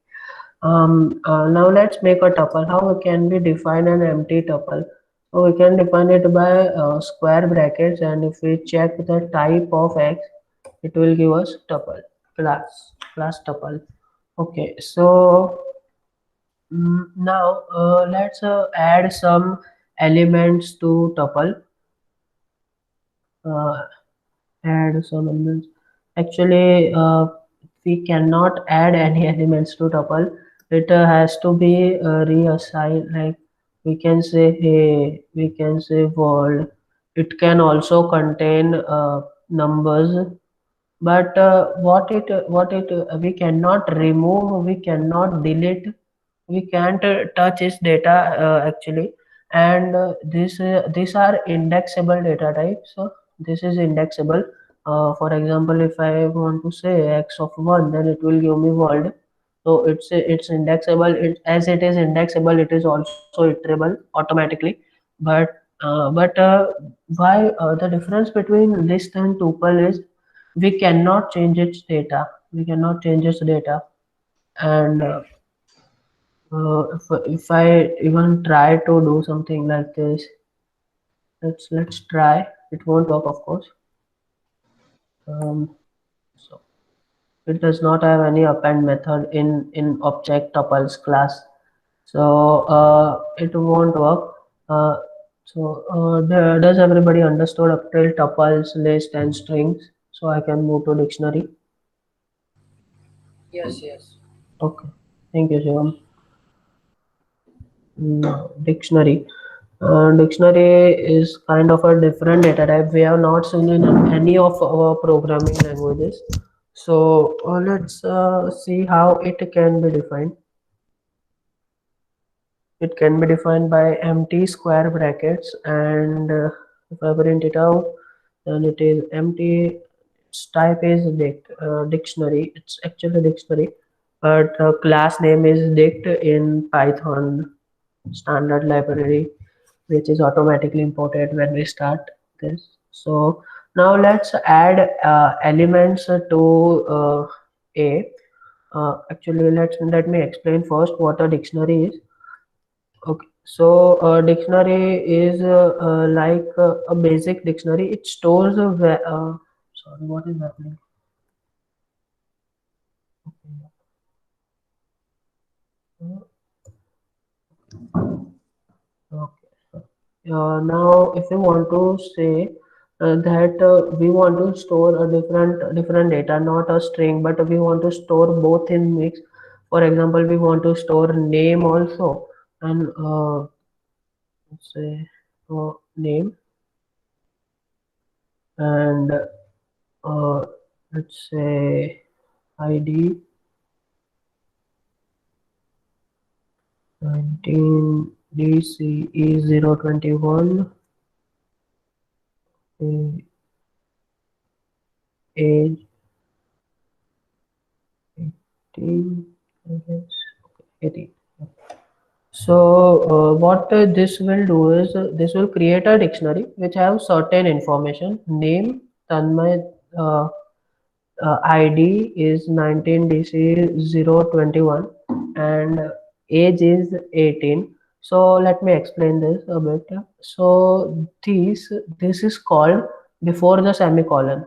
Now let's make a tuple. How can we define an empty tuple? So we can define it by square brackets, and if we check the type of x, it will give us tuple, class tuple. Okay, so now let's add some elements to tuple. Uh, Add some elements. Actually, we cannot add any elements to tuple. It has to be reassigned. Like we can say hey, we can say world. It can also contain numbers, but we cannot remove, we cannot delete, we can't touch its data actually. And these are indexable data types. So this is indexable. For example, if I want to say x of 1, then it will give me world. So it's indexable. As it is indexable, it is also iterable automatically. But why the difference between list and tuple is we cannot change its data. We cannot change its data. And if I even try to do something like this, let's try. It won't work, of course. So it does not have any append method in object tuples class, so it won't work. Does everybody understood up till tuples, list, and strings? So I can move to dictionary. Yes, yes. Okay, thank you, Shivam. Dictionary. Dictionary is kind of a different data type. We have not seen in any of our programming languages. So let's see how it can be defined. It can be defined by empty square brackets, and if I print it out, then it is empty. Its type is dictionary. It's actually dictionary, but class name is dict in Python standard library, which is automatically imported when we start this. So now let's add elements to a. Actually, let me explain first what a dictionary is. Okay, So dictionary is like a basic dictionary. It stores sorry, what is happening? Okay. Now, if we want to say that we want to store a different data, not a string, but we want to store both in mix. For example, we want to store name also, and let's say name, and uh, let's say ID 19 DCE 021, age 18, I guess. Okay, 18. So what this will do is this will create a dictionary which have certain information. Name Tanmay, uh, ID is 19DC 021, and age is 18. So let me explain this a bit. So this is called before the semicolon.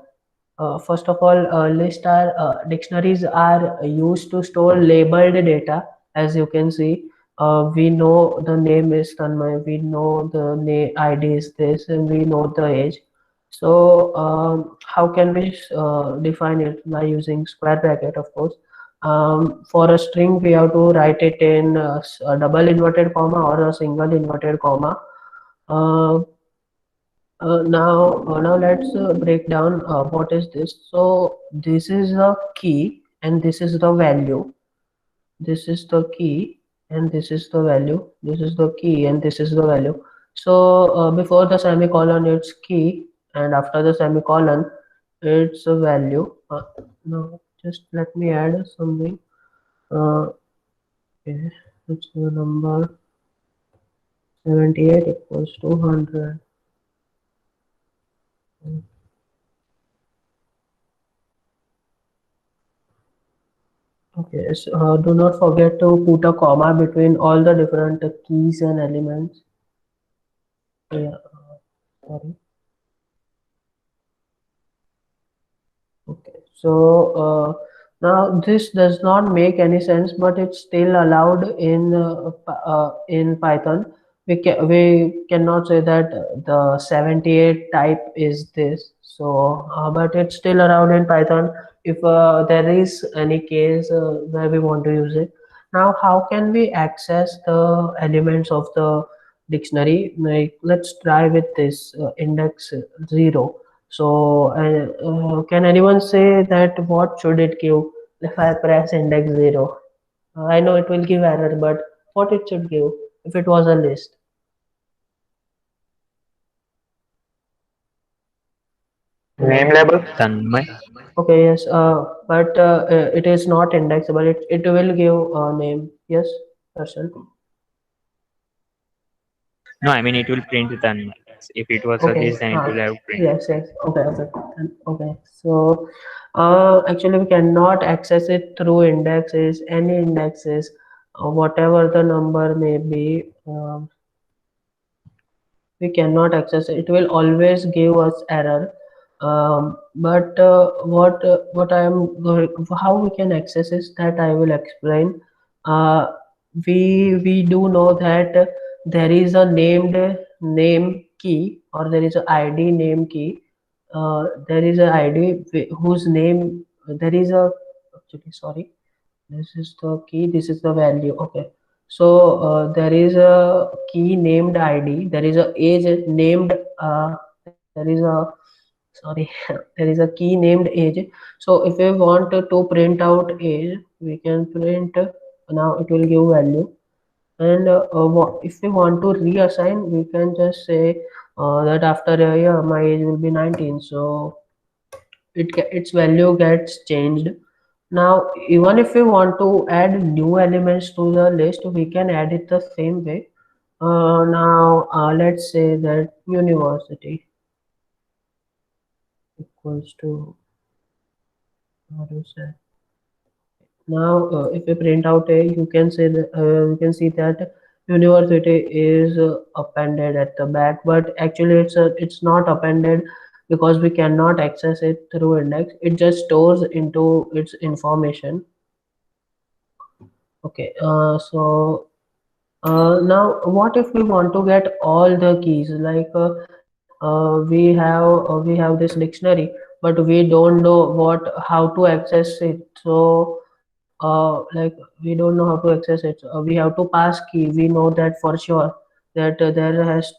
First of all, list are dictionaries are used to store labeled data. As you can see, we know the name is Tanmay, we know the ID is this, and we know the age. So how can we define it? By using square bracket, of course. For a string, we have to write it in a double inverted comma or a single inverted comma. Uh, now let's break down what is this. So this is the key and this is the value. This is the key and this is the value. This is the key and this is the value. So before the semicolon it's key, and after the semicolon it's a value. Now just let me add something. Okay, it's the number 78 equals to 100. Okay, so do not forget to put a comma between all the different keys and elements. Yeah, sorry. Okay, so now this does not make any sense, but it's still allowed in Python. We cannot say that the 78 type is this. So, but it's still allowed in Python if there is any case where we want to use it. Now, how can we access the elements of the dictionary? Like, let's try with this index 0. So, can anyone say that what should it give if I press index 0? I know it will give error, but what it should give if it was a list? Name label. Tanmay. Okay, yes, but it is not indexable. It will give a name. Yes, person. No, I mean it will print Tanmay. If it was a Okay. list, then it will have print. Yes, yes. Okay, okay. Okay. So, actually, we cannot access it through indexes, any indexes, whatever the number may be. We cannot access it. It will always give us error. But what I am going, how we can access is that I will explain. uh, we do know that there is a named name key, or there is a id name key. There is a id whose name, there is a, actually, sorry, this is the key, this is the value. Okay, so there is a key named id, there is a age named, there is a, sorry, there is a key named age. So if we want to print out age, we can print, now it will give value. And if we want to reassign, we can just say that after a year my age will be 19, so its value gets changed. Now, even if we want to add new elements to the list, we can add it the same way. Now, let's say that university equals to, what do you say? Now, if we print out a, you can say that you can see that university is appended at the back, but actually it's not appended because we cannot access it through index. It just stores into its information. Okay, now what if we want to get all the keys? Like we have this dictionary, but we don't know what how to access it. So like we don't know how to access it. We have to pass key. We know that for sure that there has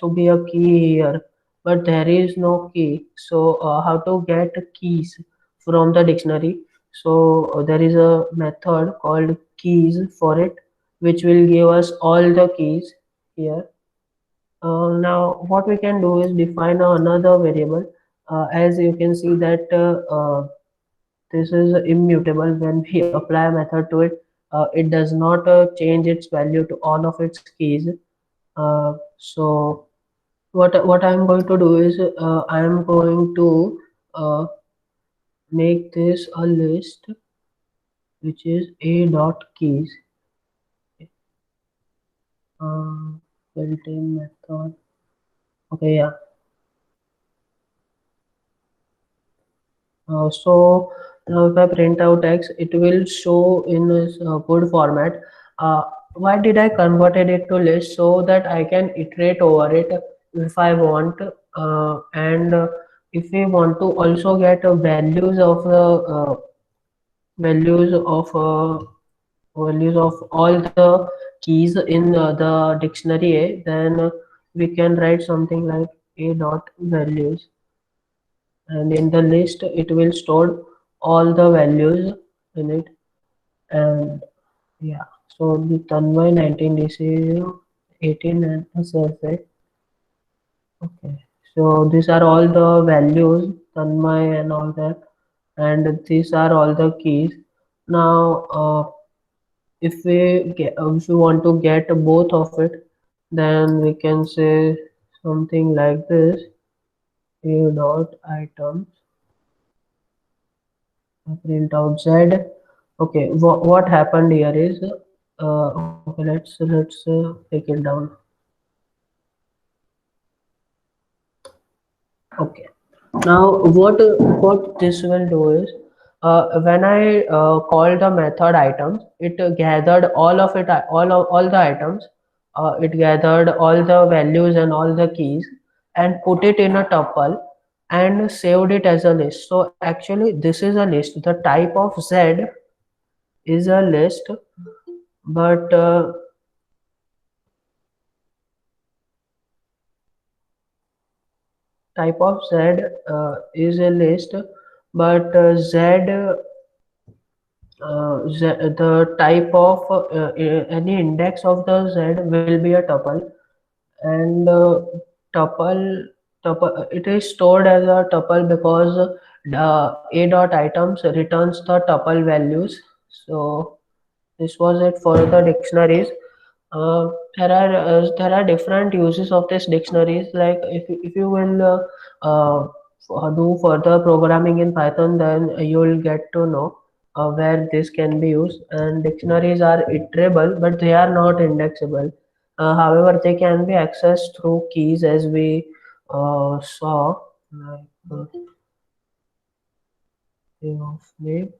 to be a key here, but there is no key. So how to get keys from the dictionary? So there is a method called keys for it, which will give us all the keys here. Now what we can do is define another variable. As you can see that this is immutable. When we apply a method to it, it does not change its value to all of its keys. So what I'm going to do is I'm going to uh, make this a list which is a dot keys. Built-in method. Okay, yeah. So now if I print out X, it will show in this good format. Why did I converted it to list? So that I can iterate over it if I want. And if we want to also get values of values of all the keys in the dictionary A, then we can write something like a dot values, and in the list it will store all the values in it. And yeah, so the Tanmay 19 DC 18 and SFA. Okay, so these are all the values, Tanmay and all that, and these are all the keys. Now if we want to get both of it, then we can say something like this: a dot items, print out z. Okay, what happened here is okay, let's take it down. Okay, now what this will do is when I call the method items, it gathered all the items. It gathered all the values and all the keys and put it in a tuple and saved it as a list. So actually this is a list. The type of z is a list, but type of z is a list, but the type of any index of the z will be a tuple, and tuple it is stored as a tuple because a dot items returns the tuple values. So this was it for the dictionaries. There are different uses of these dictionaries. Like if you will do further programming in Python, then you will get to know where this can be used. And dictionaries are iterable, but they are not indexable. However, they can be accessed through keys, as we saw. Like of name.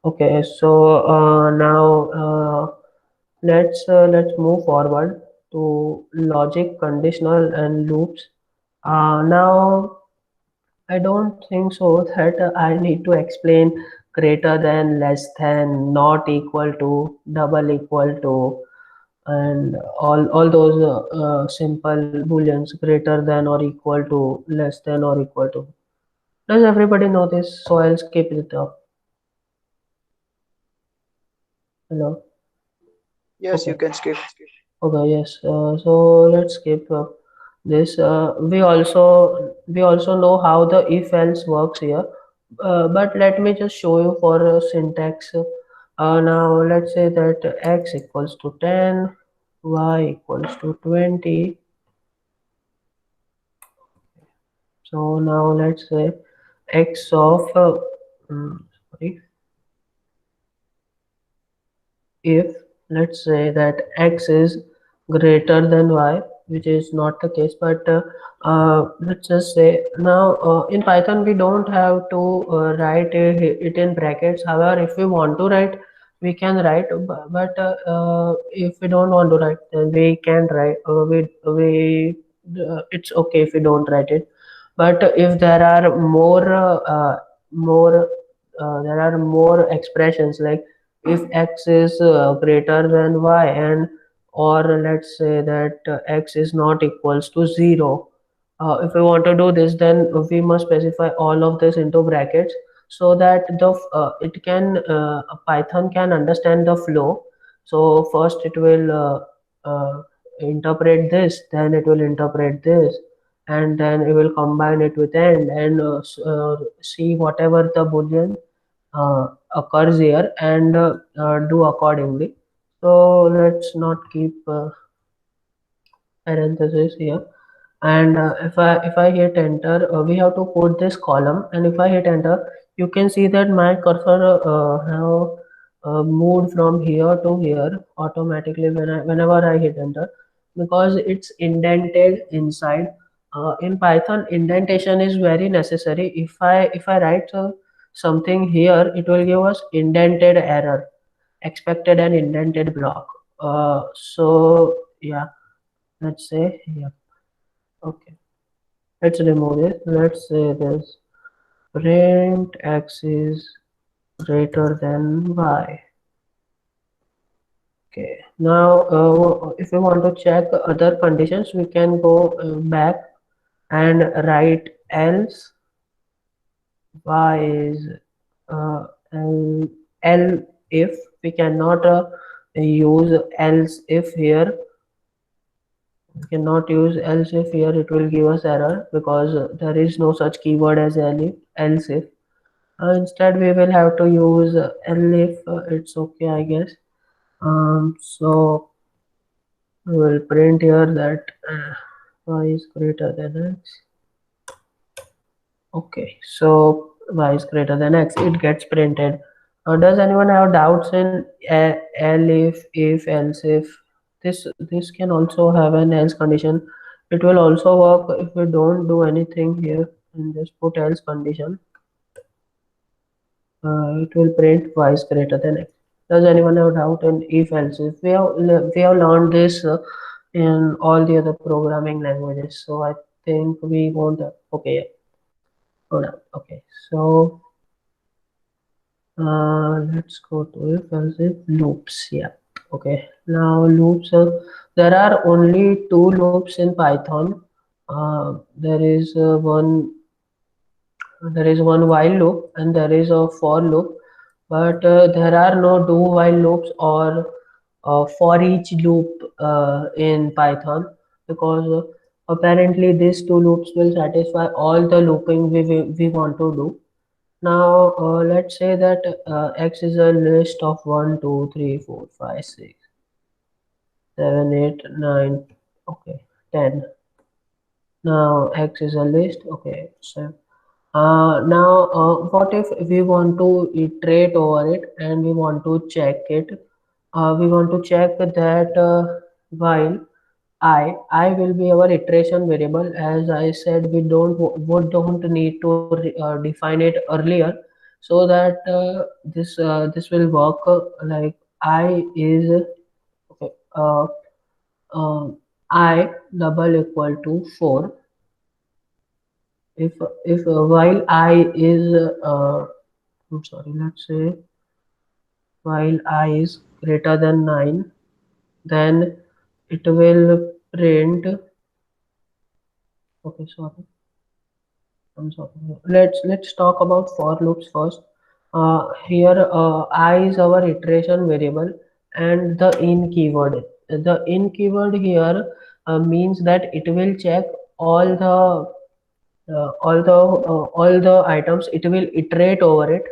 Okay, so now let's move forward to logic, conditional, and loops. Now I don't think so that I need to explain greater than, less than, not equal to, double equal to, and all those simple booleans: greater than or equal to, less than or equal to. Does everybody know this? So I'll skip it up. Hello. Yes, you Okay. can skip. Okay, yes. So let's skip this. We also know how the if else works here, but let me just show you for syntax. Now let's say that x equals to 10, y equals to 20. So now let's say x of sorry, if let's say that x is greater than y, which is not the case, but let's just say now in Python we don't have to write it in brackets. However, if we want to write, we can write, but if we don't want to write, then we can write. It's okay if we don't write it. But if there are more there are more expressions, like if x is greater than y, and or let's say that x is not equals to 0, if we want to do this, then we must specify all of this into brackets, so that the it can Python can understand the flow. So first it will interpret this, then it will interpret this, and then it will combine it with end, and see whatever the boolean occurs here, and do accordingly. So let's not keep parentheses here. And if I hit enter, we have to put this column, and if I hit enter, you can see that my cursor have moved from here to here automatically whenever I hit enter, because it's indented inside. In Python, indentation is very necessary. If I write something here, it will give us indented error, expected an indented block. So yeah, let's say yeah. Okay, let's remove it. Let's say this print x is greater than y. Okay, now if we want to check other conditions, we can go back and write else y is uh, L, L if. We cannot use else if here. We cannot use else if here, it will give us error, because there is no such keyword as else if. Instead we will have to use elif. It's okay, I guess. So we will print here that y is greater than x. Okay, so y is greater than x, it gets printed. Does anyone have doubts in elif, if, else if? This can also have an else condition. It will also work if we don't do anything here and just put else condition. It will print y is greater than x. Does anyone have doubt in if else if? We have learned this in all the other programming languages, so I think we won't okay, yeah. Hold on. Okay, so let's go to if else if loops. Yeah. Okay, now loops, there are only two loops in Python. There is one while loop and there is a for loop, but there are no do while loops or for each loop in Python, because apparently these two loops will satisfy all the looping we want to do. Now let's say that x is a list of 1 2 3 4 5 6 7 8 9, okay, 10. Now x is a list, okay, so now what if we want to iterate over it and we want to check it? We want to check that while I will be our iteration variable. As I said, we don't need to define it earlier, so that this will work like I is okay. I double equal to 4. If while I is I'm sorry, let's say while I is greater than 9, then it will print, okay, sorry, I'm sorry. Let's talk about for loops first. Here I is our iteration variable, and the in keyword. The in keyword here means that it will check all the items. It will iterate over it.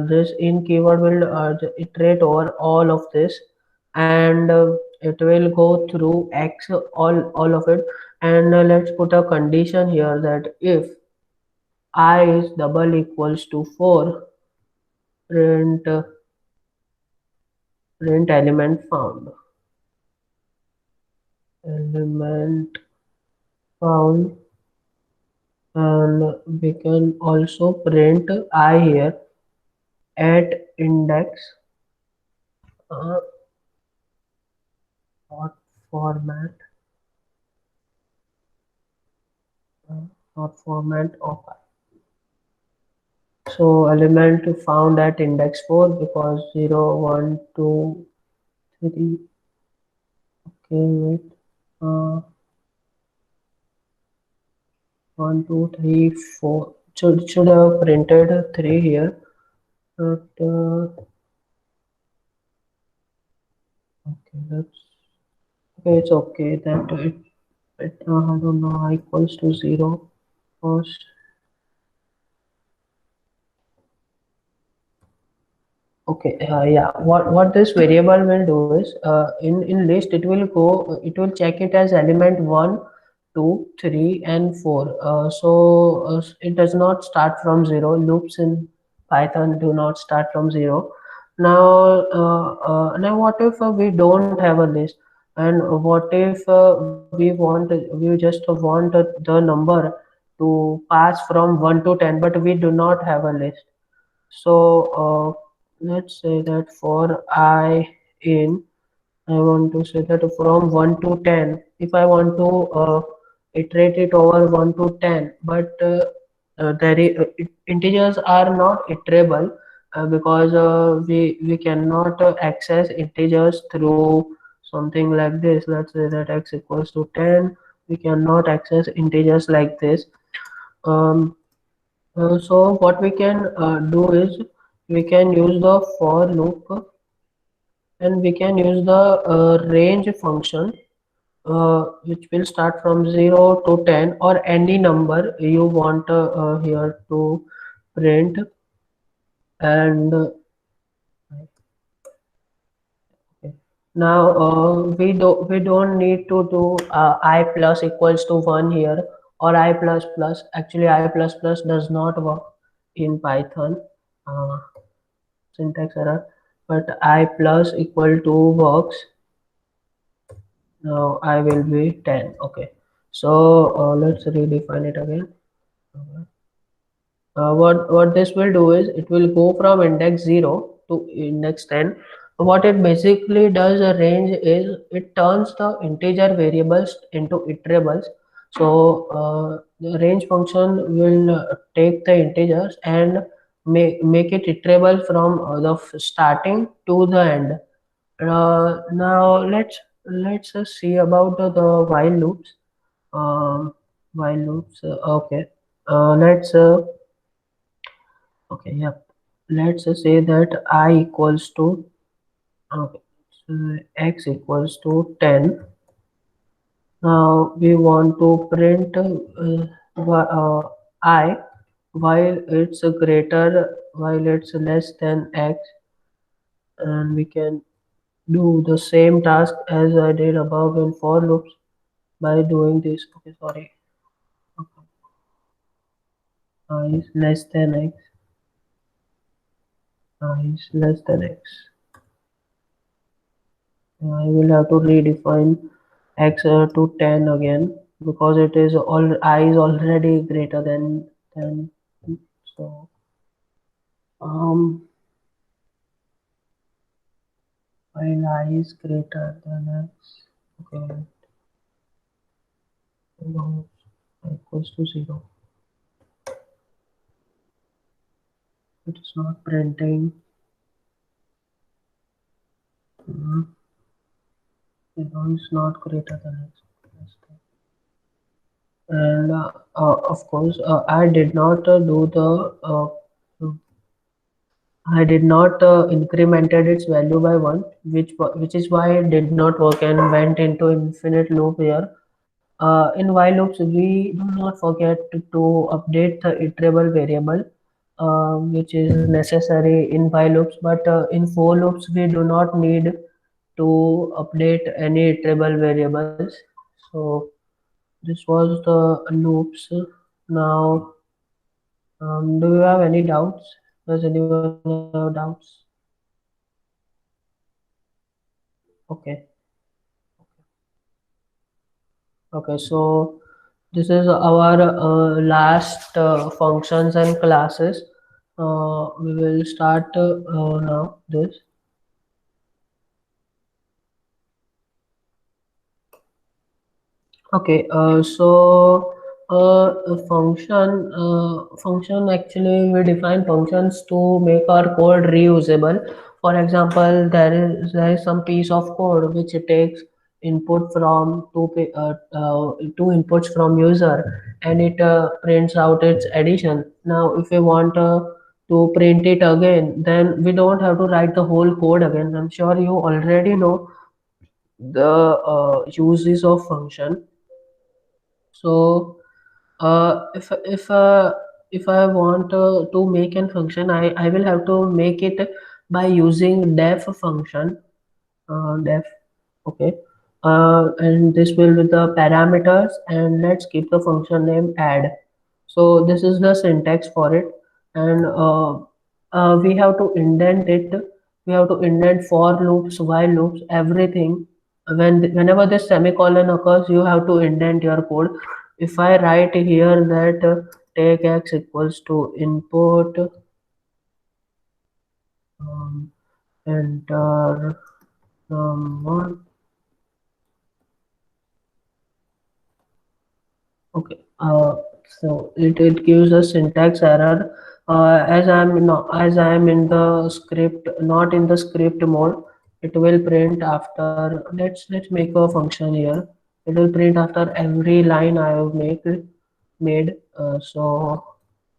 This in keyword will iterate over all of this, and it will go through x, all of it. And let's put a condition here that if I is double equals to 4, print print element found. Element found, and we can also print I here at index. Not format, not format of I. So element found at index 4 because 0, 1, 2, 3. Okay, wait. 1, 2, 3, 4. Should have printed 3 here, but okay, it's okay that I don't know, I equals to 0 first. Okay, yeah. What this variable will do is in list it will check it as element 1, 2, 3, and 4. It does not start from 0. Loops in Python do not start from 0. Now what if we don't have a list, and what if we just want the number to pass from 1 to 10, but we do not have a list. So let's say that for I in, I want to say that from 1 to 10, if I want to iterate it over 1 to 10, but integers are not iterable because we cannot access integers through something like this. Let's say that x equals to 10. We cannot access integers like this. Um, so what we can do is we can use the for loop, and we can use the range function which will start from 0 to 10 or any number you want here to print. And okay. Now we don't need to do I plus equals to 1 here, or I plus plus. Actually I plus plus does not work in Python. uh, Syntax error, but I plus equal to works. Now I will be 10. Okay, so let's redefine it again. What this will do is it will go from index 0 to index 10. What it basically does, a range, is it turns the integer variables into iterables. So the range function will take the integers and make it iterable from the starting to the end. Now let's see about the while loops. While loops. Okay. Let's Okay, yeah. Let's say that I equals to, okay, so x equals to 10. Now we want to print I while it's less than x, and we can do the same task as I did above in for loops by doing this. Okay, sorry. Okay. I is less than x. I is less than x. I will have to redefine x to 10 again because it is all I is already greater than 10. So while I is greater than x, okay, now equals to 0. It is not printing. Is not greater than x. And of course I did not do the I did not incremented its value by 1, which is why it did not work and went into infinite loop here. In while loops, we do not forget to update the iterable variable, which is necessary in while loops. But in for loops, we do not need to update any iterable variables. So this was the loops. Now, do you have any doubts? Does anyone have doubts? Okay. Okay, so this is our last functions and classes. We will start now this. Okay, so a function actually we define functions to make our code reusable. For example, there is some piece of code which it takes input from two inputs from user, and it prints out its addition. Now, if we want to print it again, then we don't have to write the whole code again. I'm sure you already know the uses of function. So if I want to make a function, I will have to make it by using def function. Def, okay. And this will be the parameters, and let's keep the function name add. So this is the syntax for it, and we have to indent it. We have to indent for loops, while loops, everything. Whenever this semicolon occurs, you have to indent your code. If I write here that take x equals to input, enter one. Okay, so it gives a syntax error as I am in the script, not in the script mode. It will print after. Let's make a function here. It will print after every line I have made. So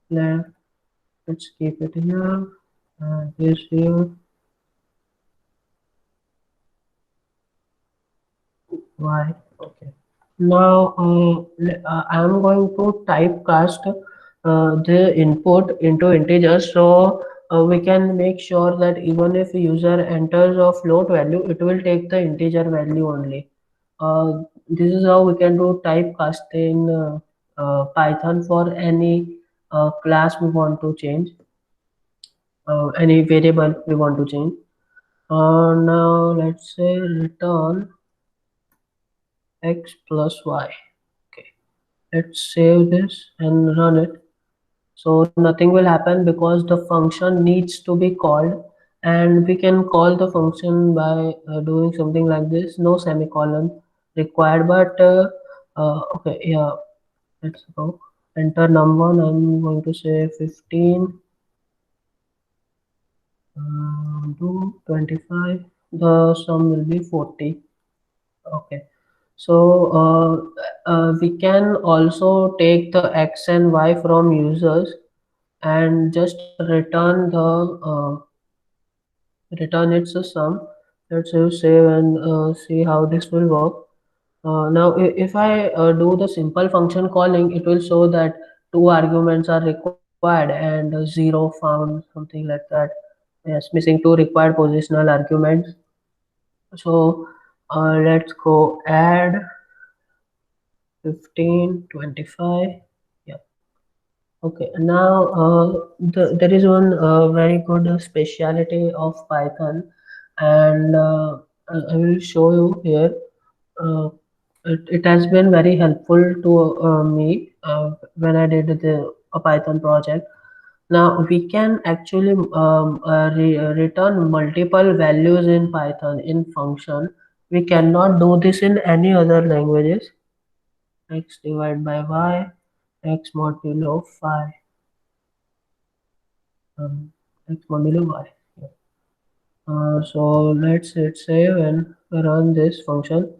let, let's keep it here. This here. Why? Okay. Now, I am going to typecast the input into integers, so we can make sure that even if user enters a float value, it will take the integer value only. This is how we can do typecast in Python for any class we want to change, any variable we want to change. Now, let's say return x plus y. Okay, let's save this and run it. So nothing will happen because the function needs to be called, and we can call the function by doing something like this. No semicolon required, but okay, yeah, let's go. Enter num1. I'm going to say 15 to 25. The sum will be 40. Okay. So we can also take the x and y from users and just return its a sum. Let's save and see how this will work. Now, if I do the simple function calling, it will show that two arguments are required and zero found, something like that. Yes, missing two required positional arguments. So let's go add 15, 25. Yeah. Okay. Now, there is one very good speciality of Python, and I will show you here. Uh, it has been very helpful to me when I did a Python project. Now we can actually return multiple values in Python in function. We cannot do this in any other languages. X divided by y, x modulo 5, um, x modulo y. Yeah. So let's hit save and run this function.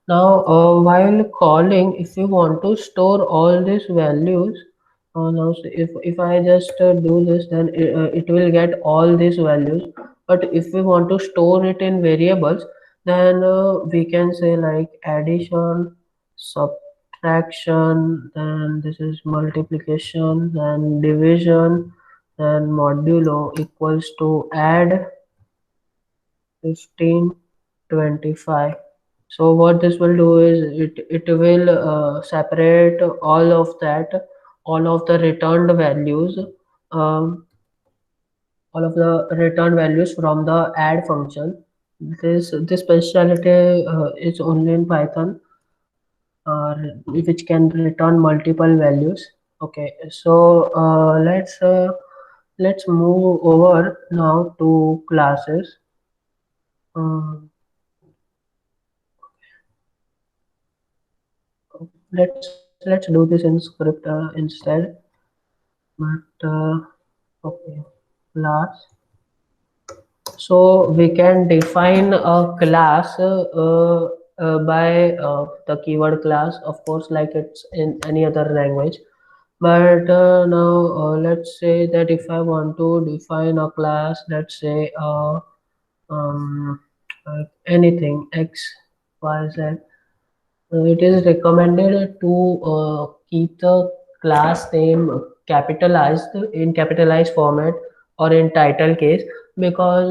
Now, while calling, if you want to store all these values, now if I just do this, then it will get all these values. But if we want to store it in variables, then we can say like addition, subtraction, then this is multiplication, then division, then modulo equals to add 15, 25. So what this will do is it will separate all of the returned values, um, all of the returned values from the add function. This specialty is only in Python, or which can return multiple values. Okay, so let's move over now to classes. Um, let's do this in script instead. But okay, class. So we can define a class by the keyword class, of course, like it's in any other language. But now let's say that if I want to define a class, let's say um, anything x, y, z. It is recommended to keep the class name capitalized in capitalized format or in title case, because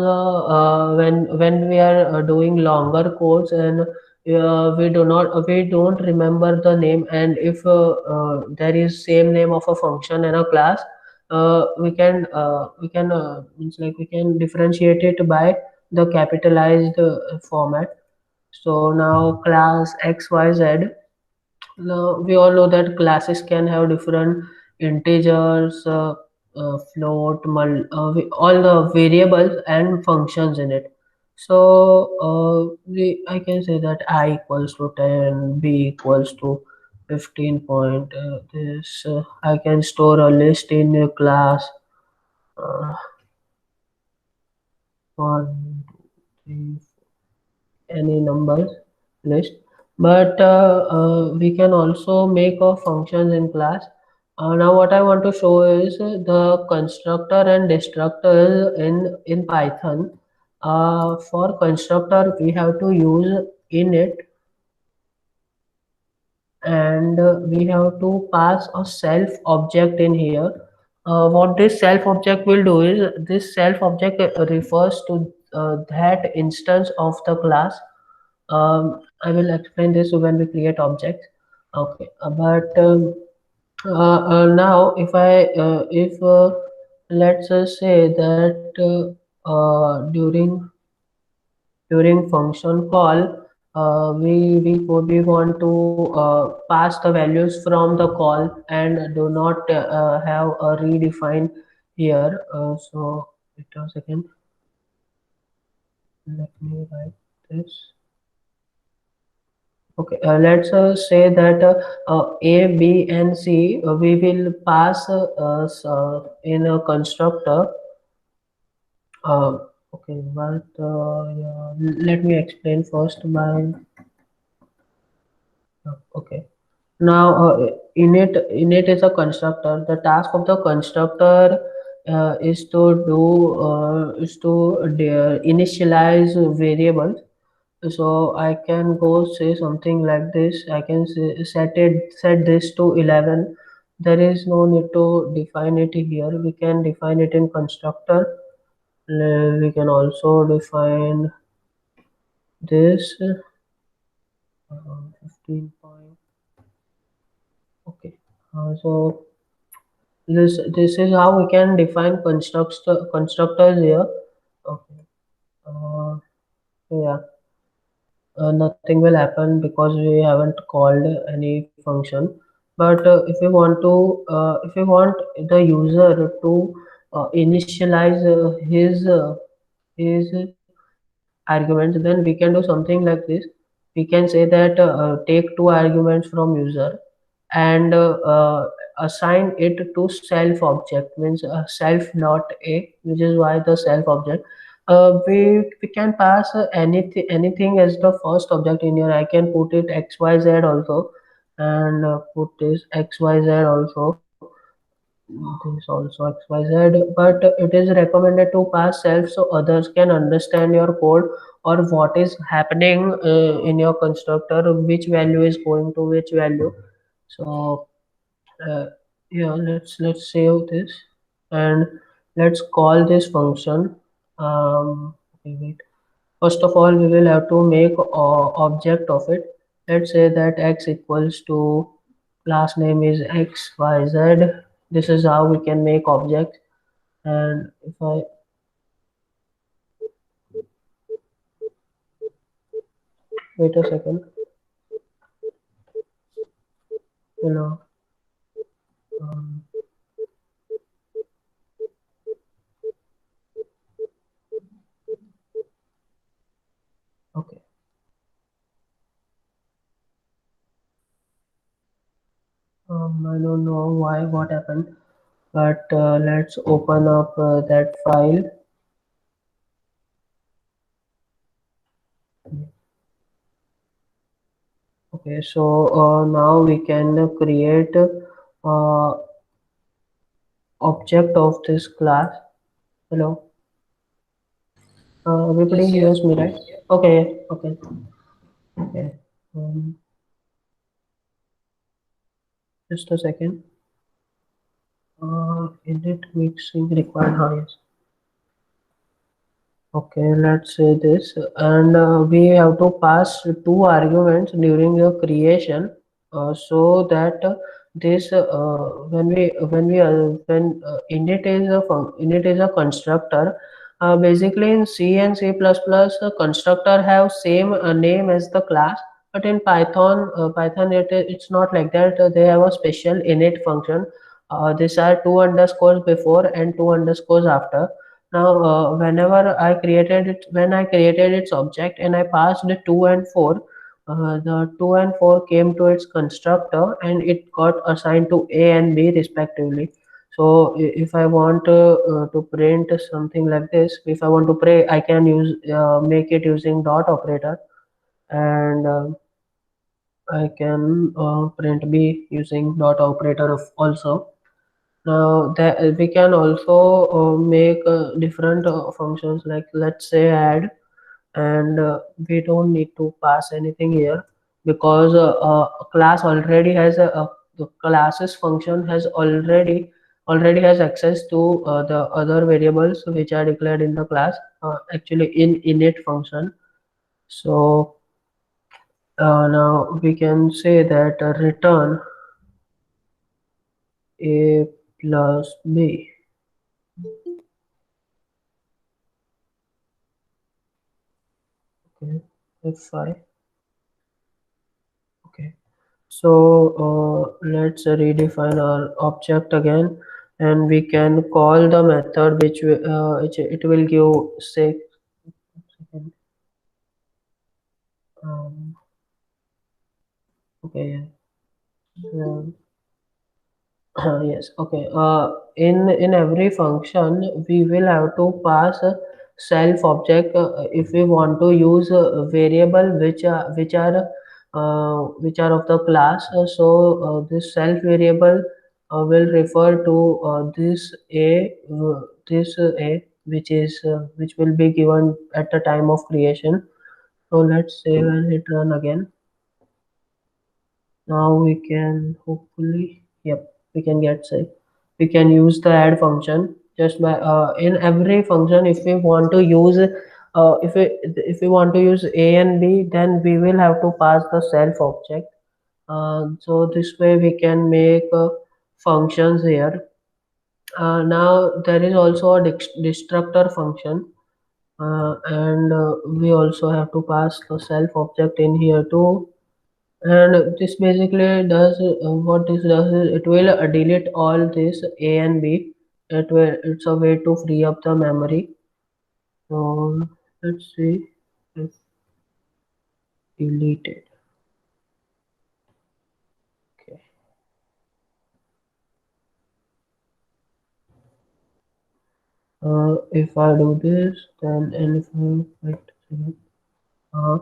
when we are doing longer codes and we don't remember the name, and if there is same name of a function in a class, we can means like we can differentiate it by the capitalized format. So now class XYZ, now we all know that classes can have different integers, float, all the variables and functions in it. So I can say that I equals to 10, B equals to 15 point. This I can store a list in a class. Uh, 1, 2, 3, any numbers list. But we can also make a functions in class. Now what I want to show is the constructor and destructor in Python. For constructor we have to use init, and we have to pass a self object in here. What this self object will do is this self object refers to that instance of the class. I will explain this when we create objects. Okay, but now if let's say that during function call, we want to pass the values from the call and do not have a redefine here. So wait a second, let me write this. Okay, let's say that A, B, and C we will pass in a constructor. Uh, okay, but yeah, let me explain first my. Okay, now init is a constructor. The task of the constructor is to initialize variables. So I can go say something like this. I can say, set this to 11. There is no need to define it here. We can define it in constructor. We can also define this 15 point. Okay. So this is how we can define constructors here. Okay. Yeah. Nothing will happen because we haven't called any function. But if we want the user to initialize his arguments, then we can do something like this. We can say that take two arguments from user and assign it to self object, means self not a, which is why the self object. We can pass anything as the first object in here. I can put it xyz also, and put this xyz also, this also xyz. But it is recommended to pass self so others can understand your code or what is happening in your constructor, which value is going to which value. So uh, yeah, let's save this and let's call this function. Okay, wait. First of all, we will have to make object of it. Let's say that x equals to class name is xyz. This is how we can make objects. And if I Wait a second. You know. Um, okay. I don't know why what happened, but let's open up that file. Okay, so now we can create object of this class. Hello, everybody hears me, right? Okay, okay, okay. Um, just a second. Edit mixing required. Yes. Okay, let's say this, and we have to pass two arguments during the creation, so that this when init is init is a constructor. Basically, in C and C++, constructor have same name as the class, but in Python it's not like that. They have a special init function. These are two underscores before and two underscores after. Now, whenever I created it, when I created its object and I passed the 2 and 4, the 2 and 4 came to its constructor and it got assigned to A and B respectively. So, if I want to print something like this, if I want to pray, I can use make it using dot operator, and I can print B using dot operator also. Now that we can also make different functions, like let's say add, and we don't need to pass anything here because a class already has the classes function has already has access to the other variables which are declared in the class, actually in init function. So now we can say that return a plus b. Okay, F5. Okay, so let's redefine our object again, and we can call the method which it will give six. Um, okay, yeah. Yes, okay. In every function, we will have to pass a self object if we want to use a variable which are of the class. This self variable will refer to this a which will be given at the time of creation. So let's save and hit run again. Now we can hopefully, yep, we can get safe. We can use the add function just by in every function. If we want to use if we want to use a and b, then we will have to pass the self object. So this way we can make functions here. Now there is also a destructor function, and we also have to pass the self object in here too. And this basically does what this does is it will delete all this a and b. It's a way to free up the memory. So let's see if deleted. Okay. If I do this, then and if I wait a second, uh,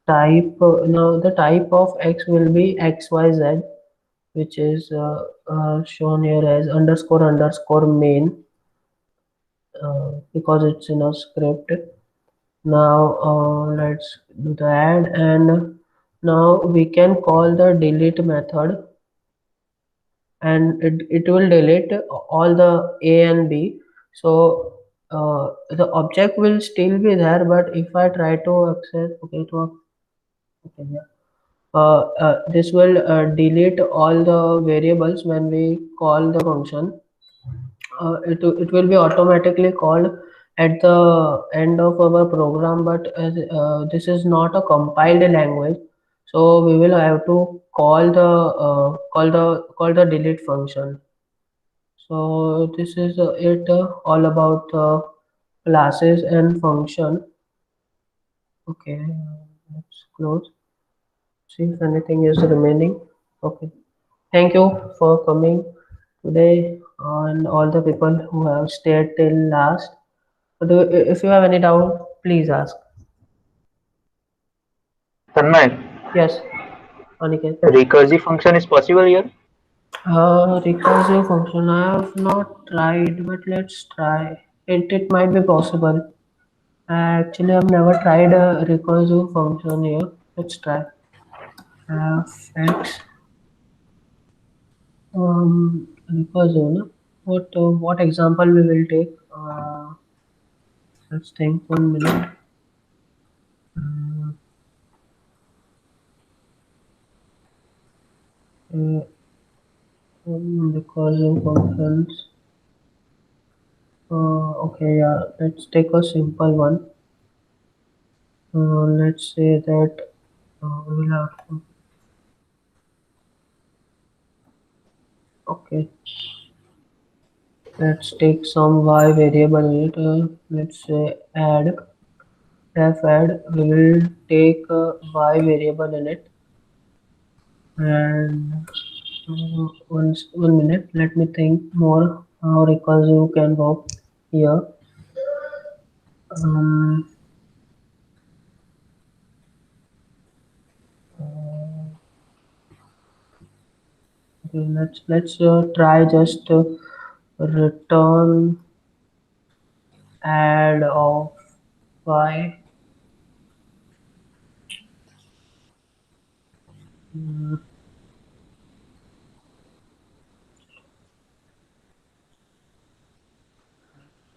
type now the type of x will be xyz, which is shown here as underscore underscore main, because it's in a script. Now let's do the add, and now we can call the delete method, and it will delete all the a and b. So the object will still be there, but if I try to access, okay, okay, yeah. This will delete all the variables when we call the function. It will be automatically called, at the end of our program, but this is not a compiled language, so we will have to call the delete function. So this is it all about classes and function. Okay, let's close. See if anything is remaining. Okay. Thank you for coming today and all the people who have stayed till last. If you have any doubt, please ask. Tanmay, Yes, Aniket. recursive function is possible here? Recursive function. I have not tried, but let's try. It might be possible. Actually, I've never tried a recursive function here. Let's try. X recursive. No? What example we will take? Let's think 1 minute. Uh, recursive functions. Okay, yeah. Let's take a simple one. Let's say that we'll have to. Okay, let's take some y variable in it. Let's say add. Def add. We will take a y variable in it, and 1 minute. Let me think more how recursive can work here. Um, okay, let's try just return add of y. Mm,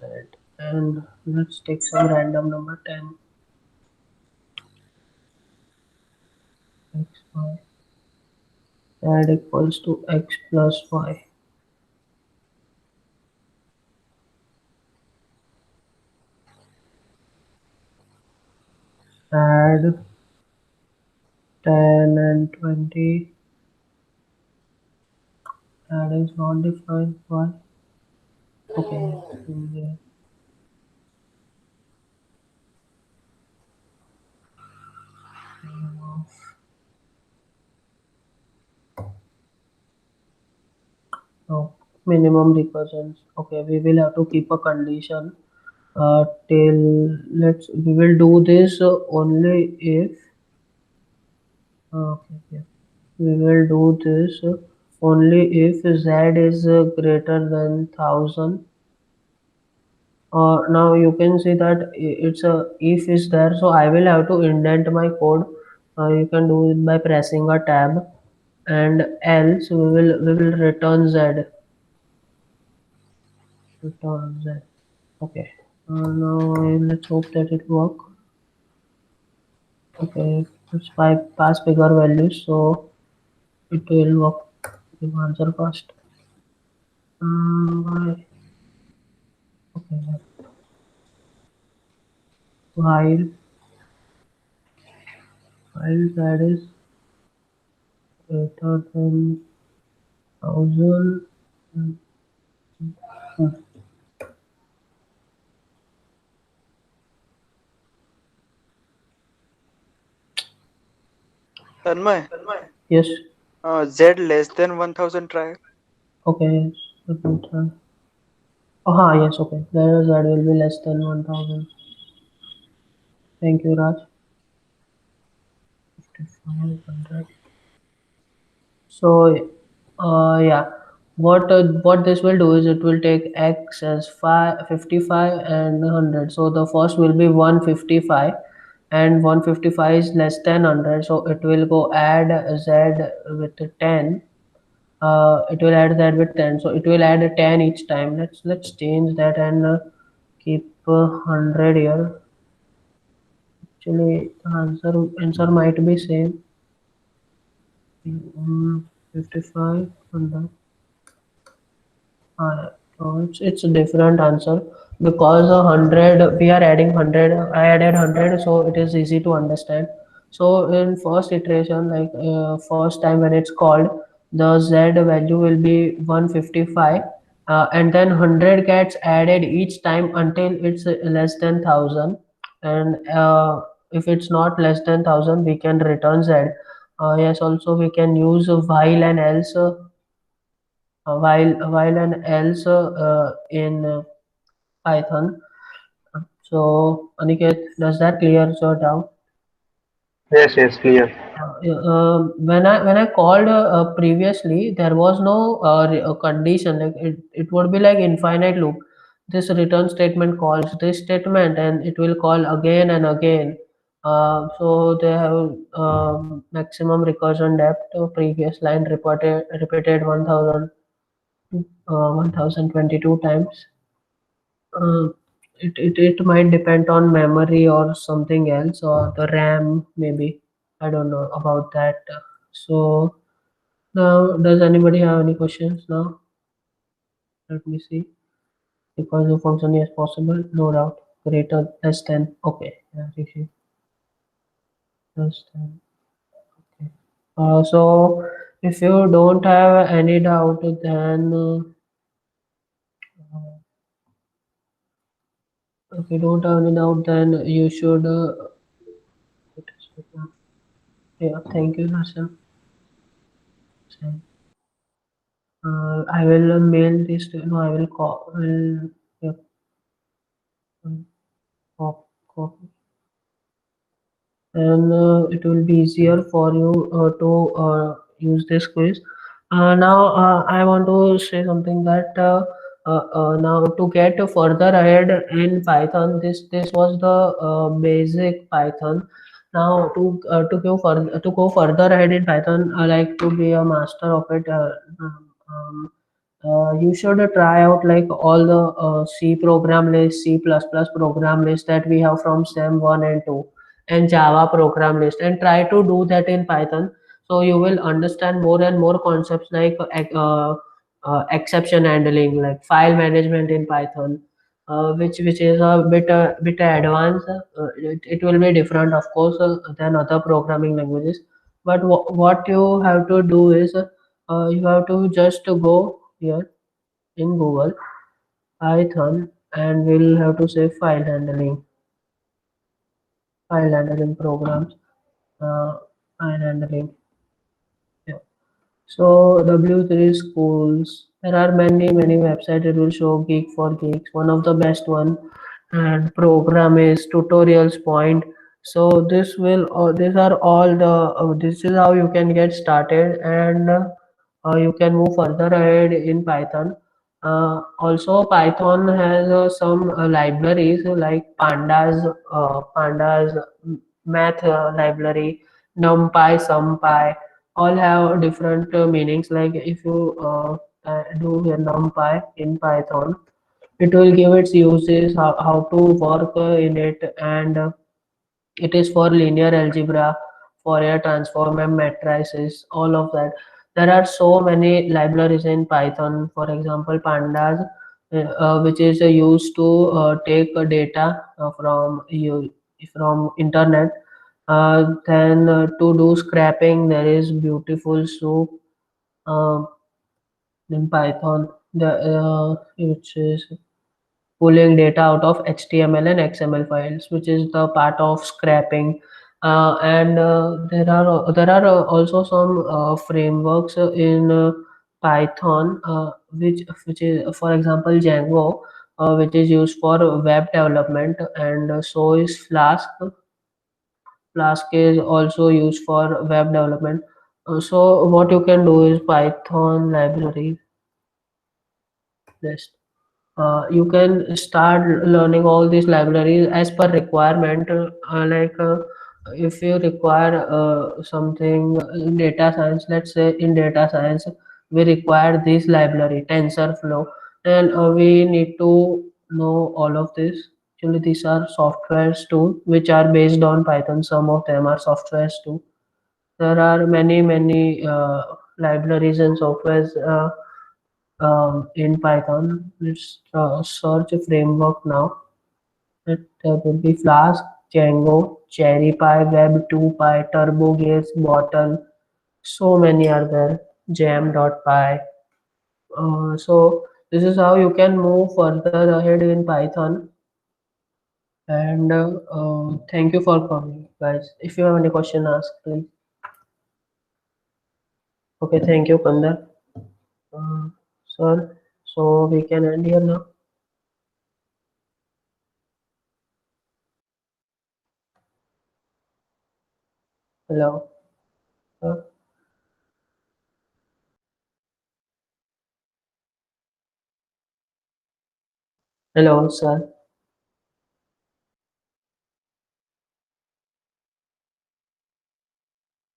right. And let's take some random number 10 x y add equals to x plus y. Add 10 and 20. Add is not defined. Why? Okay. Yeah. No, minimum recursions. Okay, we will have to keep a condition till we will do this only if okay, yeah. We will do this only if z is greater than 1000. Now you can see that it's a if is there, so I will have to indent my code. You can do it by pressing a tab, and else we will return z. Return z. Okay. Now let's hope that it work. Okay, let's pass bigger values so it will work. Give answer first. Why? Okay, while that is greater than 1000. Hmm. Tanmay, Yes. Z less than 1000 try. Okay. Yes. Okay. There that will be less than 1000. Thank you, Raj. 5500. So, yeah, what this will do is it will take x as 55 and 100. So the first will be 155, and 155 is less than 100. So it will go add z with 10. It will add that with 10. So it will add a 10 each time. Let's change that and keep 100 here. Actually, answer might be same. 55 100. So it's a different answer. because 100 we are adding 100. I added 100, so it is easy to understand. So in first iteration, like first time when it's called, the z value will be 155, and then 100 gets added each time until it's less than 1000. And if it's not less than 1000, we can return z. Yes, also we can use while and else, while and else in Python. So, Aniket, does that clear your doubt? Yes, yes, clear. When I called previously, there was no condition. Like it would be like infinite loop. This return statement calls this statement, and it will call again and again. So they have maximum recursion depth. Previous line repeated 1022 times. Uh, it might depend on memory or something else, or the RAM maybe. I don't know about that. So now, does anybody have any questions now? Let me see. Because the function is possible, no doubt. Greater less than. Okay. Yeah, Rishi. Less than. Okay. So if you don't have any doubt, then if you don't have any doubt, then you should. Yeah, thank you, Nassim. I will mail this to, no, I will call, will, yeah, copy, and it will be easier for you to use this quiz. Now, I want to say something that now to get further ahead in Python, this was the basic Python. Now to go further ahead in Python, like to be a master of it. Um, you should try out like all the C program list, C++ program list that we have from SEM 1 and 2, and Java program list, and try to do that in Python. So you will understand more and more concepts like exception handling, like file management in Python, which is a bit advanced. It will be different, of course, than other programming languages. But what you have to do is you have to just go here in Google Python, and we'll have to say file handling programs, uh, file handling. Yeah. So W3 schools. There are many websites. It will show Geek for Geeks, one of the best one, and program is tutorials point. So these are all the this is how you can get started, and you can move further ahead in Python. Also, Python has some libraries like pandas math library, NumPy, SumPy, all have different meanings. Like if you do a NumPy in Python, it will give its uses, how to work in it, and it is for linear algebra, Fourier transform, and matrices, all of that. There are so many libraries in Python. For example, pandas, which is used to take data from internet. Then to do scraping, there is beautiful soup uh, in Python, which is pulling data out of HTML and XML files, which is the part of scraping. And there are also some frameworks in Python, which is, for example, Django, which is used for web development, and so is Flask. Flask is also used for web development. So what you can do is Python library list. You can start learning all these libraries as per requirement. If you require something in data science, let's say in data science we require this library TensorFlow, and we need to know all of this. Actually, these are softwares too, which are based on Python. Some of them are softwares too. There are many libraries and softwares in Python. Let's search a framework now. It will be Flask, Django, CherryPy, Web2Py, TurboGears, Bottle. So many are there. Jam.py. So this is how you can move further ahead in Python. And thank you for coming, guys. If you have any question, ask please. Okay, thank you, Kandar. Sir, so we can end here now. Hello. Sir? Hello, sir.